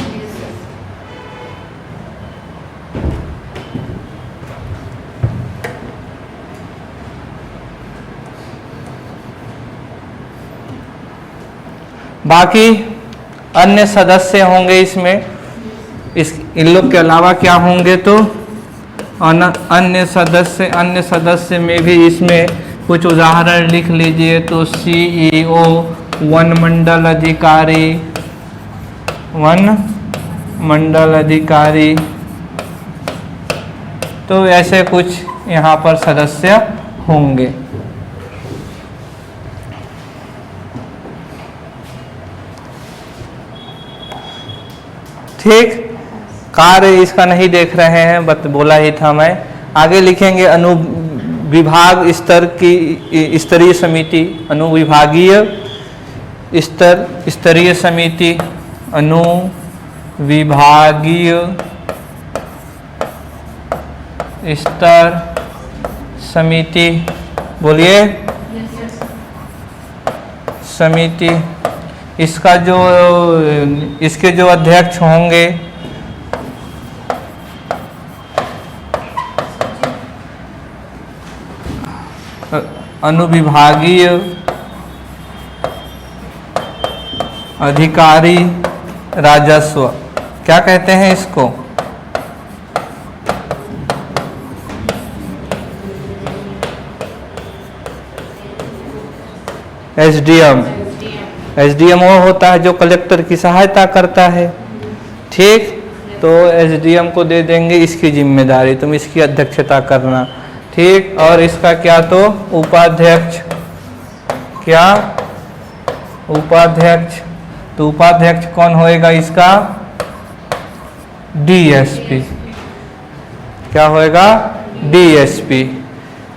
बाकी अन्य सदस्य होंगे इसमें, इन लोग के अलावा क्या होंगे तो अन्य सदस्य में भी इसमें कुछ उदाहरण लिख लीजिए। तो सीईओ, वन मंडल अधिकारी, तो ऐसे कुछ यहाँ पर सदस्य होंगे। ठीक, कार्य इसका नहीं देख रहे हैं, बट बोला ही था मैं। आगे लिखेंगे अनुविभाग स्तर की स्तरीय समिति, अनुविभागीय स्तरीय समिति, अनुविभागीय स्तर समिति, बोलिए समिति। इसका इसके जो अध्यक्ष होंगे अनुविभागीय अधिकारी राजस्व, क्या कहते हैं इसको? एसडीएम। एसडीएम वो होता है जो कलेक्टर की सहायता करता है। ठीक, तो एसडीएम को दे देंगे इसकी जिम्मेदारी, तुम इसकी अध्यक्षता करना। ठीक, और इसका क्या तो उपाध्यक्ष, क्या उपाध्यक्ष, तो उपाध्यक्ष कौन होएगा इसका? डीएसपी। क्या होएगा? डीएसपी।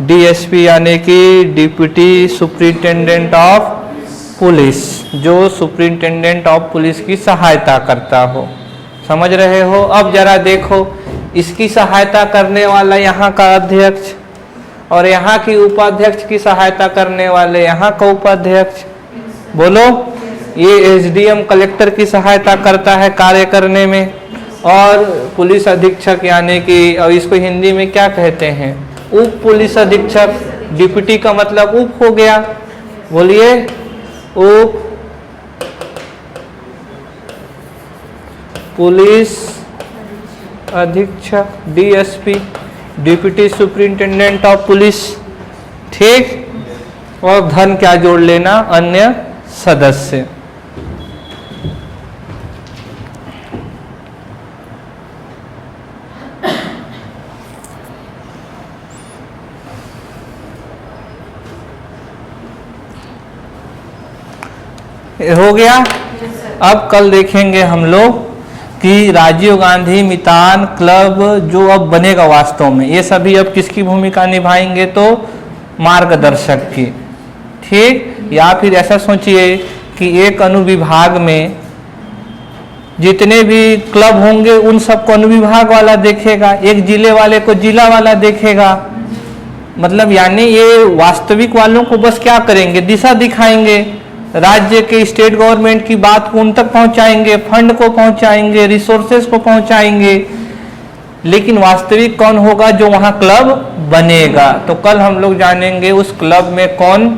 डीएसपी यानी कि डिप्टी सुपरिटेंडेंट ऑफ पुलिस, जो सुपरिटेंडेंट ऑफ पुलिस की सहायता करता हो। समझ रहे हो? अब जरा देखो, इसकी सहायता करने वाला यहाँ का अध्यक्ष और यहाँ की उपाध्यक्ष की सहायता करने वाले यहाँ का उपाध्यक्ष। बोलो, ये एसडीएम कलेक्टर की सहायता करता है कार्य करने में, और पुलिस अधीक्षक यानी कि, और इसको हिंदी में क्या कहते हैं? उप पुलिस अधीक्षक। डिप्टी का मतलब उप हो गया, बोलिए उप पुलिस अधीक्षक, DSP, deputy superintendent of police. ठीक, और धन क्या जोड़ लेना? अन्य सदस्य। हो गया। अब कल देखेंगे हम लोग कि राजीव गांधी मितान क्लब जो अब बनेगा वास्तव में, ये सभी अब किसकी भूमिका निभाएंगे? तो मार्गदर्शक की। ठीक, या फिर ऐसा सोचिए कि एक अनुविभाग में जितने भी क्लब होंगे उन सबको अनुविभाग वाला देखेगा, एक जिले वाले को जिला वाला देखेगा। मतलब यानी ये वास्तविक वालों को बस क्या करेंगे? दिशा दिखाएंगे, राज्य के स्टेट गवर्नमेंट की बात को उन तक पहुंचाएंगे, फंड को पहुंचाएंगे, रिसोर्सेज को पहुंचाएंगे। लेकिन वास्तविक कौन होगा? जो वहां क्लब बनेगा। तो कल हम लोग जानेंगे उस क्लब में कौन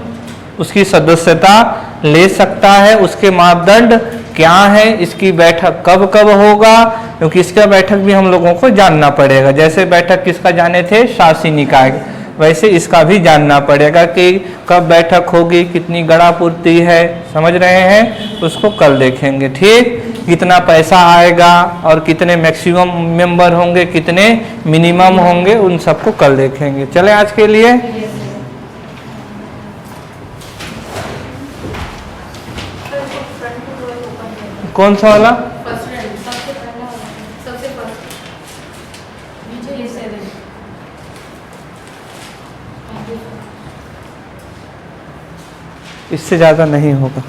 उसकी सदस्यता ले सकता है, उसके मापदंड क्या है, इसकी बैठक कब कब होगा, क्योंकि इसका बैठक भी हम लोगों को जानना पड़ेगा। जैसे बैठक किसका जाने थे? शासी निकाय, वैसे इसका भी जानना पड़ेगा कि कब बैठक होगी, कितनी गड़ा पूर्ति है। समझ रहे हैं? उसको कल देखेंगे। ठीक, कितना पैसा आएगा और कितने मैक्सिमम मेंबर होंगे, कितने मिनिमम होंगे, उन सबको कल देखेंगे। चले आज के लिए। कौन सा वाला? इससे ज़्यादा नहीं होगा।